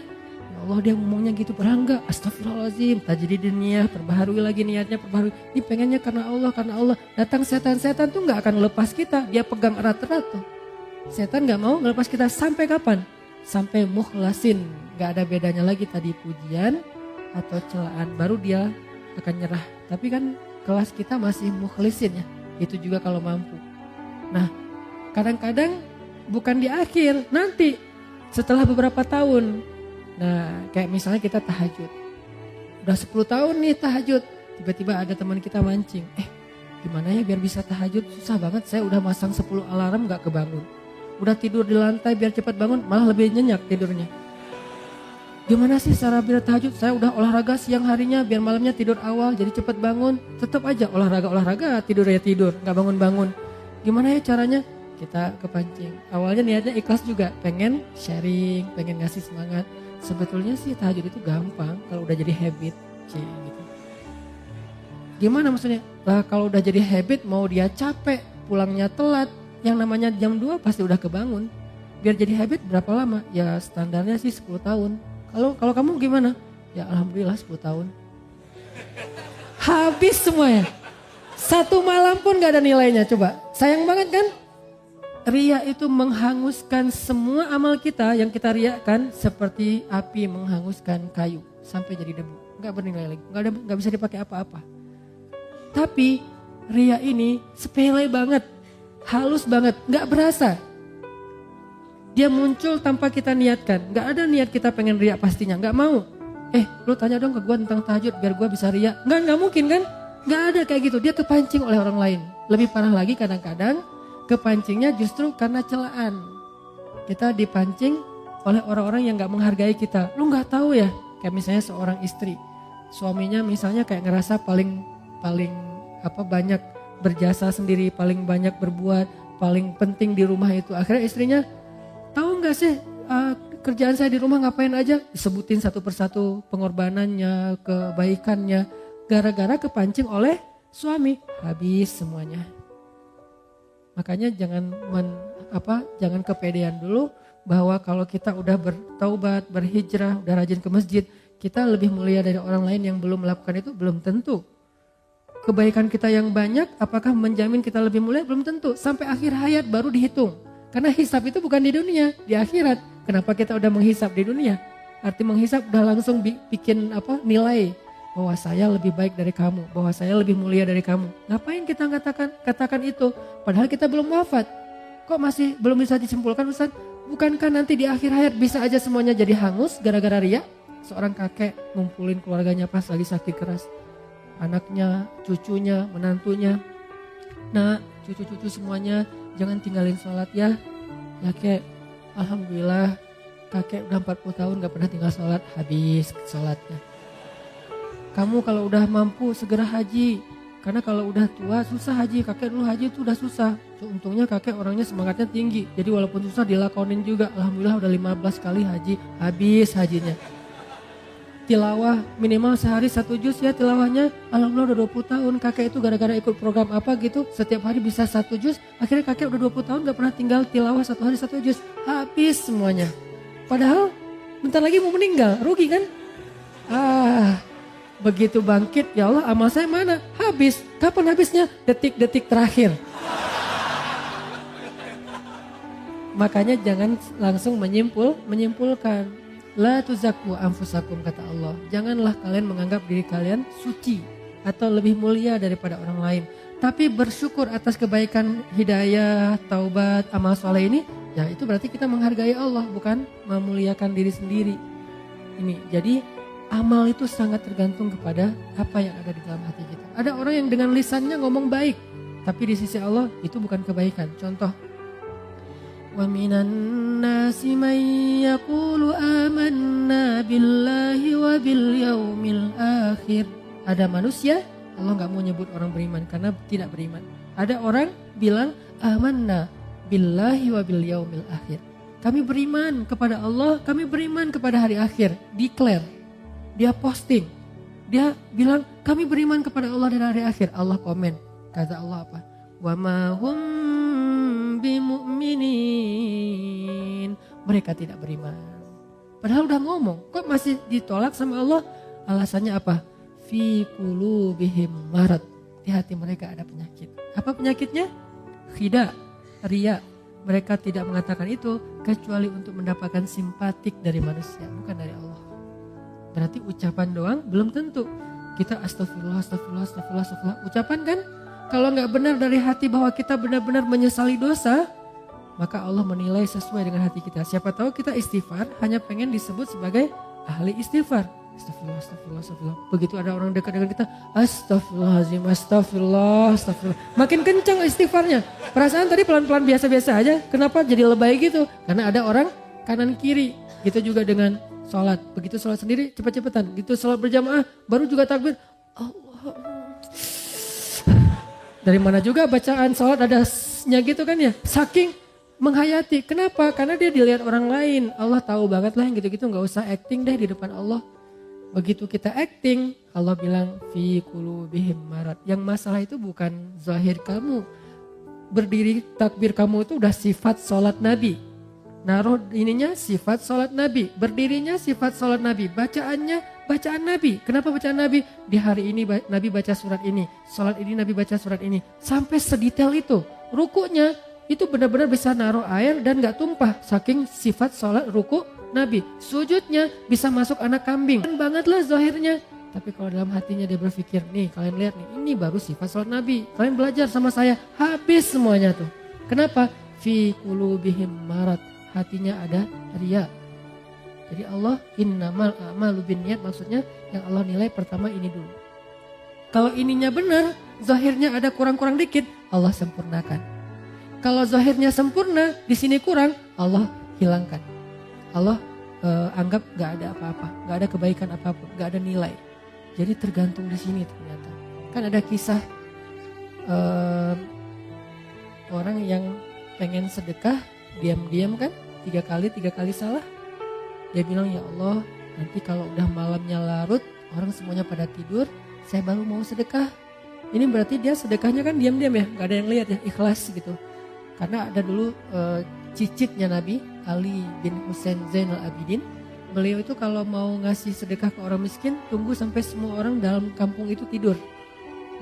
Ya Allah, dia ngomongnya gitu berangga. Astagfirullahaladzim. Tajdidin niyah, perbaharui lagi niatnya, perbaharui. Ini pengennya karena Allah. Datang setan-setan tuh gak akan lepas kita. Dia pegang erat-erat tuh. Setan gak mau ngelepas kita sampai kapan? Sampai mukhlasin. Gak ada bedanya lagi tadi pujian atau celaan. Baru dia akan nyerah. Tapi kan kelas kita masih mukhlisin ya. Itu juga kalau mampu. Nah, kadang-kadang bukan di akhir, nanti setelah beberapa tahun. Nah, kayak misalnya kita tahajud. Udah 10 tahun nih tahajud. Tiba-tiba ada teman kita mancing. Gimana ya biar bisa tahajud? Susah banget, saya udah masang 10 alarm gak kebangun. Udah tidur di lantai biar cepat bangun, malah lebih nyenyak tidurnya. Gimana sih cara biar tahajud? Saya udah olahraga siang harinya biar malamnya tidur awal jadi cepat bangun. Tetap aja olahraga, tidur ya tidur, gak bangun-bangun. Gimana ya caranya? Kita kepancing. Awalnya niatnya ikhlas juga, pengen sharing, pengen ngasih semangat. Sebetulnya sih tahajud itu gampang kalau udah jadi habit. Gitu. Gimana maksudnya? Lah kalau udah jadi habit mau dia capek, pulangnya telat, yang namanya jam 2 pasti udah kebangun. Biar jadi habit berapa lama? Ya standarnya sih 10 tahun. Kalau kamu gimana? Ya alhamdulillah 10 tahun. Habis semuanya. 1 malam pun gak ada nilainya, coba. Sayang banget kan? Ria itu menghanguskan semua amal kita yang kita riakan seperti api menghanguskan kayu sampai jadi debu. Gak bernilai lagi, gak bisa dipakai apa-apa. Tapi ria ini sepele banget, halus banget, gak berasa. Dia muncul tanpa kita niatkan. Gak ada niat kita pengen ria pastinya. Gak mau. Lu tanya dong ke gue tentang tahajud biar gue bisa ria. Gak mungkin kan. Gak ada kayak gitu. Dia kepancing oleh orang lain. Lebih parah lagi kadang-kadang kepancingnya justru karena celaan. Kita dipancing oleh orang-orang yang gak menghargai kita. Lu gak tahu ya. Kayak misalnya seorang istri. Suaminya misalnya kayak ngerasa paling banyak berjasa sendiri. Paling banyak berbuat. Paling penting di rumah itu. Akhirnya istrinya, tahu nggak sih kerjaan saya di rumah ngapain aja? Disebutin satu persatu pengorbanannya, kebaikannya. Gara-gara kepancing oleh suami, habis semuanya. Makanya jangan kepedean dulu bahwa kalau kita udah bertaubat, berhijrah, udah rajin ke masjid, kita lebih mulia dari orang lain yang belum melakukan itu, belum tentu. Kebaikan kita yang banyak, apakah menjamin kita lebih mulia? Belum tentu. Sampai akhir hayat baru dihitung. Karena hisab itu bukan di dunia, di akhirat. Kenapa kita udah menghisab di dunia? Arti menghisab udah langsung bikin nilai bahwa saya lebih baik dari kamu, bahwa saya lebih mulia dari kamu. Ngapain kita katakan itu? Padahal kita belum wafat. Kok masih belum bisa disimpulkan, Ustaz? Bukankah nanti di akhir hayat bisa aja semuanya jadi hangus gara-gara ria? Seorang kakek ngumpulin keluarganya pas lagi sakit keras. Anaknya, cucunya, menantunya. Nah, cucu-cucu semuanya jangan tinggalin sholat ya. Ya kek, alhamdulillah kakek udah 40 tahun gak pernah tinggal sholat, habis sholatnya. Kamu kalau udah mampu segera haji. Karena kalau udah tua susah haji, kakek dulu haji itu udah susah. Untungnya kakek orangnya semangatnya tinggi. Jadi walaupun susah dilakonin juga. Alhamdulillah udah 15 kali haji, habis hajinya. Tilawah minimal sehari 1 juz ya tilawahnya. Alhamdulillah udah 20 tahun kakek itu gara-gara ikut program apa gitu. Setiap hari bisa 1 juz. Akhirnya kakek udah 20 tahun gak pernah tinggal tilawah 1 hari 1 juz. Habis semuanya. Padahal bentar lagi mau meninggal. Rugi kan? Begitu bangkit ya Allah amal saya mana? Habis. Kapan habisnya? Detik-detik terakhir. Makanya jangan langsung menyimpulkan. La tuzakku anfusakum kata Allah. Janganlah kalian menganggap diri kalian suci atau lebih mulia daripada orang lain. Tapi bersyukur atas kebaikan, hidayah, taubat, amal soleh ini. Ya itu berarti kita menghargai Allah, bukan memuliakan diri sendiri. Ini jadi amal itu sangat tergantung kepada apa yang ada di dalam hati kita. Ada orang yang dengan lisannya ngomong baik, tapi di sisi Allah itu bukan kebaikan. Contoh, wa minan nasi may yaqulu amanna billahi wa bil yaumil akhir. Ada manusia, Allah gak mau nyebut orang beriman karena tidak beriman. Ada orang bilang amanna billahi wa bil yaumil akhir. Kami beriman kepada Allah, kami beriman kepada hari akhir. Declare. dia posting. Dia bilang kami beriman kepada Allah dan hari akhir. Allah komen. Kata Allah apa? Wa ma hum bimu'minin. Mereka tidak beriman. Padahal udah ngomong. Kok masih ditolak sama Allah? Alasannya apa? Fi qulubihim marad. Di hati mereka ada penyakit. Apa penyakitnya? Khida, riya. Mereka tidak mengatakan itu kecuali untuk mendapatkan simpatik dari manusia, bukan dari Allah. Berarti ucapan doang belum tentu. Kita astagfirullah, astagfirullah, astagfirullah, astagfirullah. Ucapan kan? Kalau nggak benar dari hati bahwa kita benar-benar menyesali dosa, maka Allah menilai sesuai dengan hati kita. Siapa tahu kita istighfar hanya pengen disebut sebagai ahli istighfar. Astagfirullah, astagfirullah, astagfirullah. Begitu ada orang dekat dengan kita, astagfirullahaladzim, astagfirullah, astagfirullah. Makin kencang istighfarnya. Perasaan tadi pelan-pelan biasa-biasa aja. Kenapa jadi lebay gitu? Karena ada orang kanan kiri. Gitu juga dengan sholat. Begitu sholat sendiri cepat-cepatan. Gitu sholat berjamaah baru juga takbir. Allah. Dari mana juga bacaan sholat adanya gitu kan ya. Saking menghayati. Kenapa? Karena dia dilihat orang lain. Allah tahu banget lah yang gitu-gitu, gak usah acting deh di depan Allah. Begitu kita acting, Allah bilang fi qulubihim marad. Yang masalah itu bukan zahir kamu. Berdiri takbir kamu itu udah sifat sholat Nabi. Naruh ininya sifat sholat Nabi. Berdirinya sifat sholat Nabi. Bacaannya bacaan Nabi. Kenapa bacaan Nabi? Di hari ini Nabi baca surat ini. Sholat ini Nabi baca surat ini. Sampai sedetail itu. Rukunya itu benar-benar bisa naruh air dan gak tumpah. Saking sifat sholat ruku Nabi. Sujudnya bisa masuk anak kambing. Kan bangetlah zahirnya. Tapi kalau dalam hatinya dia berpikir, nih kalian lihat nih, ini baru sifat sholat Nabi. Kalian belajar sama saya, habis semuanya tuh. Kenapa? Fi qulubihim marad. Hatinya ada riya. Jadi Allah innamal a'malu binniyat, maksudnya yang Allah nilai pertama ini dulu. Kalau ininya benar, zahirnya ada kurang-kurang dikit, Allah sempurnakan. Kalau zahirnya sempurna, di sini kurang, Allah hilangkan. Allah anggap gak ada apa-apa, gak ada kebaikan apapun, gak ada nilai. Jadi tergantung di sini ternyata. Kan ada kisah orang yang pengen sedekah, diam-diam kan, tiga kali salah. Dia bilang, ya Allah, nanti kalau udah malamnya larut, orang semuanya pada tidur, saya baru mau sedekah. Ini berarti dia sedekahnya kan diam-diam ya, gak ada yang lihat ya, ikhlas gitu. Karena ada dulu cicitnya Nabi, Ali bin Husain Zainal Abidin. Beliau itu kalau mau ngasih sedekah ke orang miskin, tunggu sampai semua orang dalam kampung itu tidur.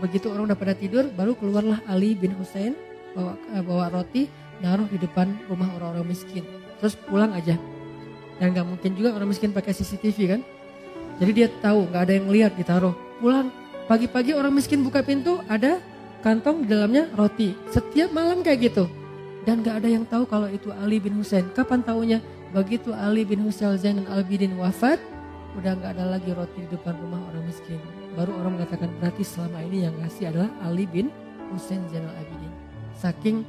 Begitu orang udah pada tidur, baru keluarlah Ali bin Husain bawa roti, naruh di depan rumah orang-orang miskin. Terus pulang aja. Dan gak mungkin juga orang miskin pakai CCTV kan. Jadi dia tahu gak ada yang lihat, ditaruh. Pulang, pagi-pagi orang miskin buka pintu, ada kantong di dalamnya roti. Setiap malam kayak gitu. Dan gak ada yang tahu kalau itu Ali bin Husain. Kapan taunya? Begitu Ali bin Husain Zainal Abidin wafat, udah gak ada lagi roti di depan rumah orang miskin. Baru orang mengatakan berarti selama ini yang ngasih adalah Ali bin Husain Zainal Abidin. Saking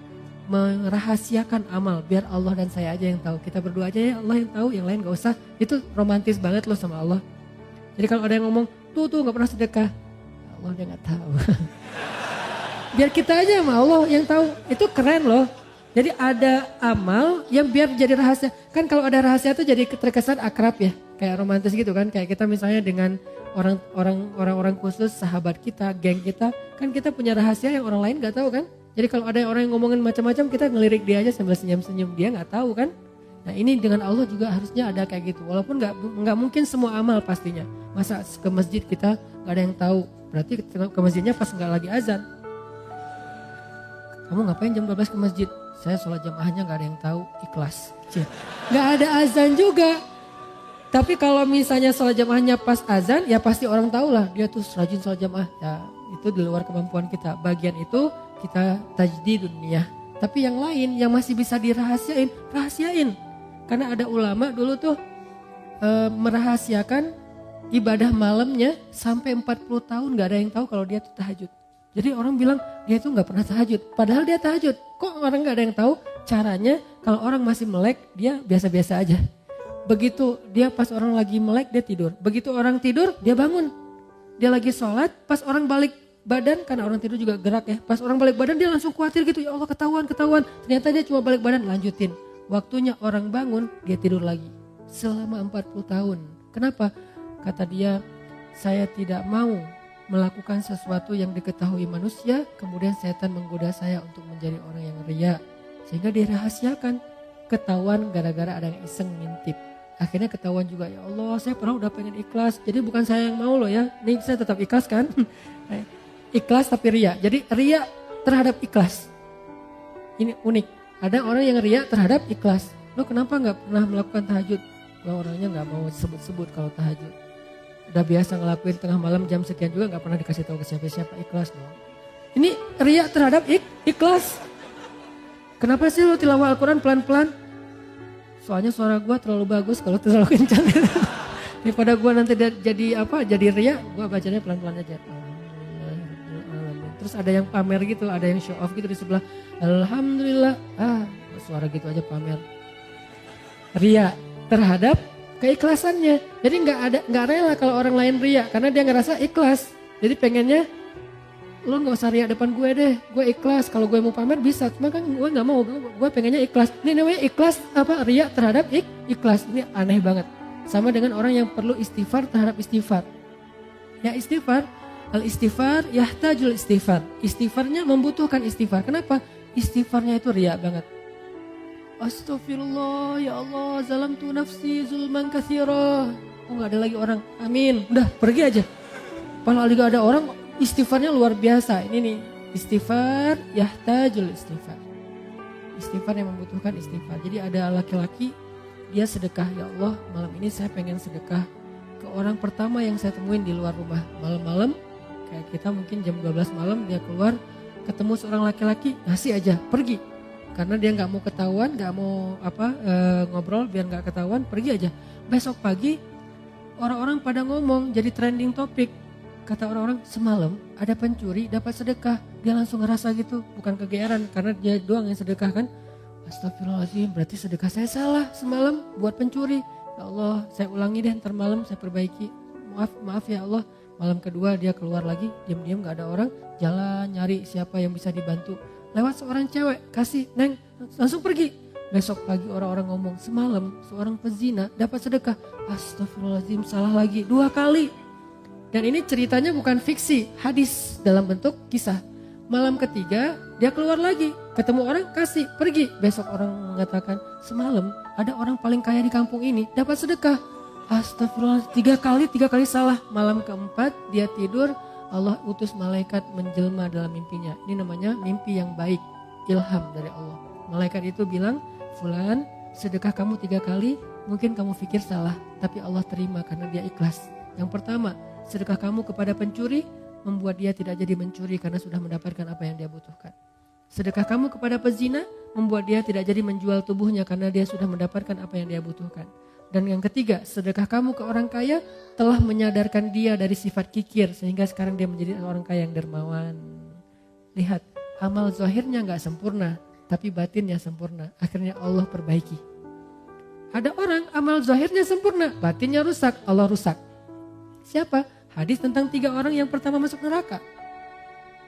merahasiakan amal, biar Allah dan saya aja yang tahu. Kita berdua aja ya, Allah yang tahu, yang lain gak usah. Itu romantis banget loh sama Allah. Jadi kalau ada yang ngomong, tuh gak pernah sedekah. Allah dia gak tahu. Biar kita aja sama Allah yang tahu. Itu keren loh. Jadi ada amal yang biar jadi rahasia. Kan kalau ada rahasia tuh jadi terkesan akrab ya. Kayak romantis gitu kan. Kayak kita misalnya dengan orang-orang khusus, sahabat kita, geng kita. Kan kita punya rahasia yang orang lain gak tahu kan. Jadi kalau ada orang yang ngomongin macam-macam, kita ngelirik dia aja sambil senyum-senyum. Dia gak tahu kan. Nah ini dengan Allah juga harusnya ada kayak gitu. Walaupun gak mungkin semua amal pastinya. Masa ke masjid kita gak ada yang tahu. Berarti ke masjidnya pas gak lagi azan. Kamu ngapain jam 12 ke masjid? Saya sholat jamaahnya gak ada yang tahu, ikhlas. Gak ada azan juga. Tapi kalau misalnya sholat jamaahnya pas azan, ya pasti orang tahu lah. Dia tuh rajin sholat jamaah. Ya itu di luar kemampuan kita. Bagian itu kita tajdidun niyah. Tapi yang lain yang masih bisa dirahasiain, rahasiain. Karena ada ulama dulu tuh merahasiakan ibadah malamnya sampai 40 tahun gak ada yang tahu kalau dia tuh tahajud. Jadi orang bilang dia tuh gak pernah tahajud. Padahal dia tahajud. Kok orang gak ada yang tahu caranya kalau orang masih melek dia biasa-biasa aja. Begitu dia pas orang lagi melek dia tidur. Begitu orang tidur dia bangun. Dia lagi sholat pas orang balik badan, karena orang tidur juga gerak ya. Pas orang balik badan dia langsung khawatir gitu. Ya Allah ketahuan. Ternyata dia cuma balik badan lanjutin. Waktunya orang bangun dia tidur lagi. Selama 40 tahun. Kenapa? Kata dia, saya tidak mau melakukan sesuatu yang diketahui manusia, kemudian setan menggoda saya untuk menjadi orang yang ria. Sehingga dirahasiakan, ketahuan gara-gara ada yang iseng ngintip. Akhirnya ketahuan juga, ya Allah saya pernah udah pengen ikhlas. Jadi bukan saya yang mau loh ya, ini saya tetap ikhlas kan. Ikhlas tapi ria, jadi ria terhadap ikhlas. Ini unik, ada orang yang ria terhadap ikhlas. Lo kenapa gak pernah melakukan tahajud? Gue orangnya gak mau sebut-sebut kalau tahajud. Udah biasa ngelakuin tengah malam jam sekian juga gak pernah dikasih tahu ke siapa-siapa, ikhlas dong. Ini ria terhadap ikhlas. Kenapa sih lo tilawah Al-Quran pelan-pelan? Soalnya suara gue terlalu bagus kalau terlalu kencang. Daripada gue nanti jadi ria, gue bacanya pelan-pelan aja. Terus ada yang pamer gitu, ada yang show off gitu di sebelah. Alhamdulillah, suara gitu aja pamer. Ria terhadap keikhlasannya. Jadi nggak rela kalau orang lain ria karena dia ngerasa ikhlas. Jadi pengennya lo nggak usah ria depan gue deh, gue ikhlas. Kalau gue mau pamer bisa, cuma kan gue nggak mau, gue pengennya ikhlas. Ini namanya ikhlas ria terhadap ikhlas. Ini aneh banget. Sama dengan orang yang perlu istighfar terhadap istighfar. Ya istighfar, al-istighfar yahtajul istighfar. Istighfarnya membutuhkan istighfar. Kenapa? Istighfarnya itu ria banget. Astagfirullah, ya Allah, zalamtu nafsi zulman katsira. Oh gak ada lagi orang, amin. Udah pergi aja. Padahal juga ada orang istighfarnya luar biasa. Ini nih, istighfar yahtajul istighfar. Istighfar yang membutuhkan istighfar. Jadi ada laki-laki, dia sedekah, ya Allah malam ini saya pengen sedekah ke orang pertama yang saya temuin di luar rumah. Malam-malam, kayak kita mungkin jam 12 malam dia keluar, ketemu seorang laki-laki, ngasih aja, pergi. Karena dia nggak mau ketahuan, nggak mau ngobrol biar nggak ketahuan, pergi aja. Besok pagi orang-orang pada ngomong jadi trending topik. Kata orang-orang semalam ada pencuri dapat sedekah, dia langsung ngerasa gitu, bukan kegeeran karena dia doang yang sedekah kan. Astagfirullahaladzim, berarti sedekah saya salah semalam buat pencuri. Ya Allah, saya ulangi deh ntar malam saya perbaiki. Maaf ya Allah. Malam kedua dia keluar lagi, diam-diam nggak ada orang, jalan nyari siapa yang bisa dibantu. Lewat seorang cewek, kasih, neng, langsung pergi. Besok pagi orang-orang ngomong, semalam seorang pezina dapat sedekah. Astagfirullahaladzim, salah lagi 2 kali. Dan ini ceritanya bukan fiksi, hadis dalam bentuk kisah. Malam ketiga dia keluar lagi, ketemu orang, kasih, pergi. Besok orang mengatakan, semalam ada orang paling kaya di kampung ini dapat sedekah. Astagfirullah, 3 kali salah. Malam keempat dia tidur, Allah utus malaikat menjelma dalam mimpinya. Ini namanya mimpi yang baik, ilham dari Allah. Malaikat itu bilang, fulan sedekah kamu 3 kali, mungkin kamu pikir salah, tapi Allah terima karena dia ikhlas. Yang pertama, sedekah kamu kepada pencuri, membuat dia tidak jadi mencuri karena sudah mendapatkan apa yang dia butuhkan. Sedekah kamu kepada pezina, membuat dia tidak jadi menjual tubuhnya karena dia sudah mendapatkan apa yang dia butuhkan. Dan yang ketiga, sedekah kamu ke orang kaya telah menyadarkan dia dari sifat kikir sehingga sekarang dia menjadi orang kaya yang dermawan. Lihat, amal zahirnya gak sempurna, tapi batinnya sempurna. Akhirnya Allah perbaiki. Ada orang amal zahirnya sempurna, batinnya rusak, Allah rusak. Siapa? Hadis tentang 3 orang yang pertama masuk neraka.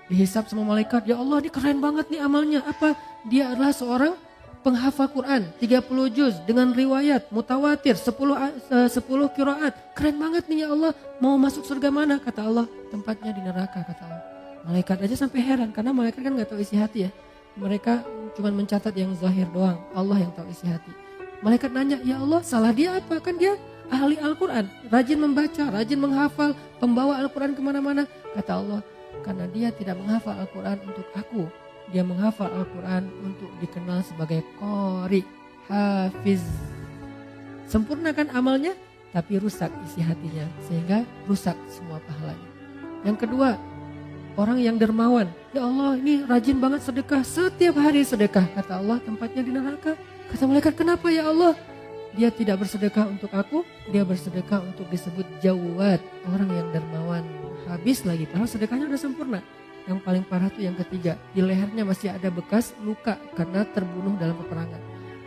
Dihisap sama malaikat, ya Allah ini keren banget nih amalnya. Apa? Dia adalah seorang penghafal Quran 30 juz dengan riwayat mutawatir 10 qiraat. Keren banget nih ya Allah. Mau masuk surga mana? Kata Allah, tempatnya di neraka, kata Allah. Malaikat aja sampai heran karena malaikat kan gak tahu isi hati ya. Mereka cuma mencatat yang zahir doang. Allah yang tahu isi hati. Malaikat nanya, ya Allah salah dia apa? Kan dia ahli Al-Quran, rajin membaca, rajin menghafal, pembawa Al-Quran kemana-mana. Kata Allah, karena dia tidak menghafal Al-Quran untuk aku. Dia menghafal Al-Quran untuk dikenal sebagai qori, hafiz. Sempurnakan amalnya, tapi rusak isi hatinya. Sehingga rusak semua pahalanya. Yang kedua, orang yang dermawan. Ya Allah ini rajin banget sedekah, setiap hari sedekah. Kata Allah tempatnya di neraka. Kata malaikat, kenapa ya Allah? Dia tidak bersedekah untuk aku, dia bersedekah untuk disebut jawad, orang yang dermawan. Habis lagi, padahal sedekahnya udah sempurna. Yang paling parah tuh yang ketiga, di lehernya masih ada bekas luka karena terbunuh dalam peperangan.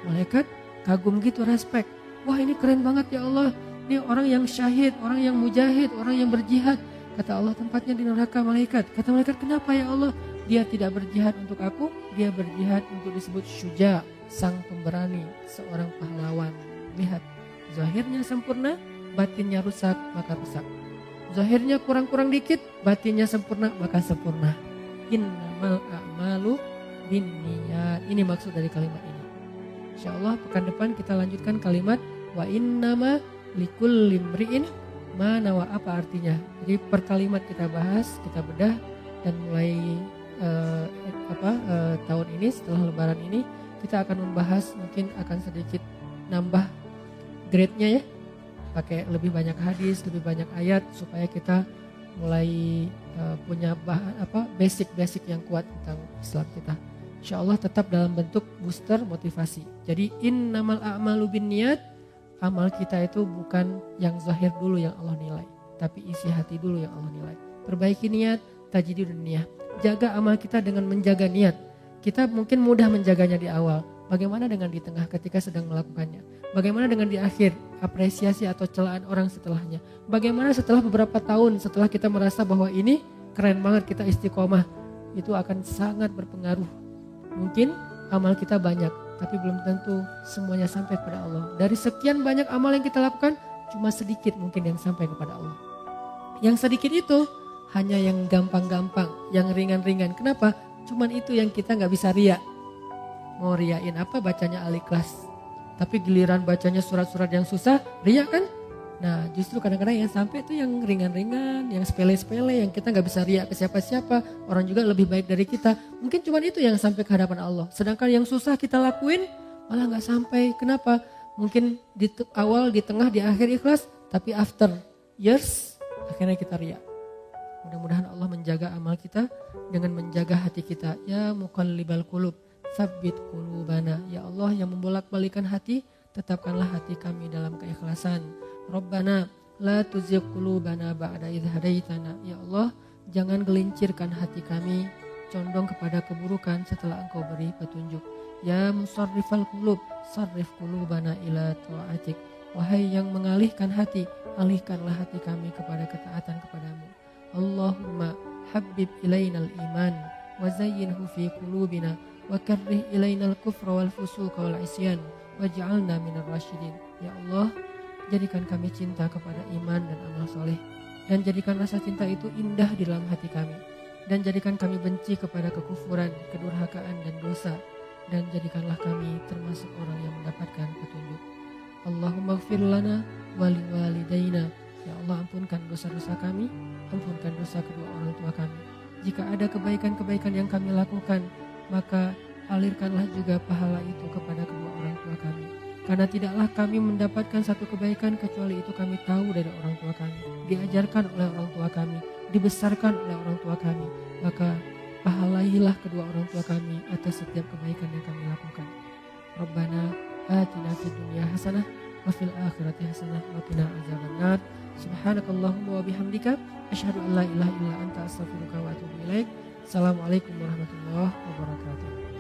Malaikat kagum gitu, respect. Wah ini keren banget ya Allah, ini orang yang syahid, orang yang mujahid, orang yang berjihad. Kata Allah tempatnya di neraka malaikat. Kata malaikat, kenapa ya Allah? Dia tidak berjihad untuk aku, dia berjihad untuk disebut syuja, sang pemberani, seorang pahlawan. Lihat, zahirnya sempurna, batinnya rusak, maka rusak. Zahirnya kurang-kurang dikit, batinnya sempurna, maka sempurna. Innamal a'malu binniyat. Ini maksud dari kalimat ini. Insyaallah pekan depan kita lanjutkan kalimat wa innama likulli imri'in ma nawa. Apa artinya? Jadi per kalimat kita bahas, kita bedah, dan mulai tahun ini setelah lebaran ini kita akan membahas, mungkin akan sedikit nambah grade-nya ya. Pakai lebih banyak hadis, lebih banyak ayat supaya kita mulai punya basic yang kuat tentang Islam kita. Insyaallah tetap dalam bentuk booster motivasi. Jadi innamal a'malu binniyat, amal kita itu bukan yang zahir dulu yang Allah nilai, tapi isi hati dulu yang Allah nilai. Perbaiki niat, tajdidun niyah. Jaga amal kita dengan menjaga niat. Kita mungkin mudah menjaganya di awal. Bagaimana dengan di tengah ketika sedang melakukannya? Bagaimana dengan di akhir, apresiasi atau celaan orang setelahnya? Bagaimana setelah beberapa tahun, setelah kita merasa bahwa ini keren banget, kita istiqomah, itu akan sangat berpengaruh. Mungkin amal kita banyak, tapi belum tentu semuanya sampai kepada Allah. Dari sekian banyak amal yang kita lakukan, cuma sedikit mungkin yang sampai kepada Allah. Yang sedikit itu hanya yang gampang-gampang, yang ringan-ringan. Kenapa? Cuman itu yang kita gak bisa riya. Mau riyain apa? Bacanya Al-Ikhlas. Tapi giliran bacanya surat-surat yang susah, riya kan? Nah justru kadang-kadang yang sampai itu yang ringan-ringan, yang sepele-sepele, yang kita gak bisa riya ke siapa-siapa. Orang juga lebih baik dari kita. Mungkin cuma itu yang sampai ke hadapan Allah. Sedangkan yang susah kita lakuin malah gak sampai. Kenapa? Mungkin di awal, di tengah, di akhir ikhlas. Tapi after years akhirnya kita riya. Mudah-mudahan Allah menjaga amal kita dengan menjaga hati kita. Ya muqallibal qulub, tsabbit qulubana. Ya Allah yang membolak-balikan hati, tetapkanlah hati kami dalam keikhlasan. Rabbana la tuzigh qulubana ba'da idh hadaitana. Ya Allah, jangan gelincirkan hati kami condong kepada keburukan setelah Engkau beri petunjuk. Ya musarrifal qulub, sarrif qulubana ila ta'atik. Wahai yang mengalihkan hati, alihkanlah hati kami kepada ketaatan kepadamu. Allahumma habbib ilainal iman wa zayyinhu fi qulubina wa karrih ilainal kufra wal fusuqa wal isyan waj'alna minar rasyidin. Ya Allah, jadikan kami cinta kepada iman dan amal soleh, dan jadikan rasa cinta itu indah di dalam hati kami, dan jadikan kami benci kepada kekufuran, kedurhakaan dan dosa, dan jadikanlah kami termasuk orang yang mendapatkan petunjuk. Allahumma ighfir lana wa liwalidayna. Ya Allah, ampunkan dosa-dosa kami, ampunkan dosa kedua orang tua kami. Jika ada kebaikan-kebaikan yang kami lakukan, maka alirkanlah juga pahala itu kepada kedua orang tua kami. Karena tidaklah kami mendapatkan satu kebaikan kecuali itu kami tahu dari orang tua kami, diajarkan oleh orang tua kami, dibesarkan oleh orang tua kami. Maka pahalailah kedua orang tua kami atas setiap kebaikan yang kami lakukan. Rabbana atina fid dunya hasanah wa fil akhirati hasanah wa qina azabannar. Subhanakallahumma wa bihamdika asyhadu an la ilaha illa anta astaghfiruka wa atubu ilaik. Assalamualaikum warahmatullahi wabarakatuh.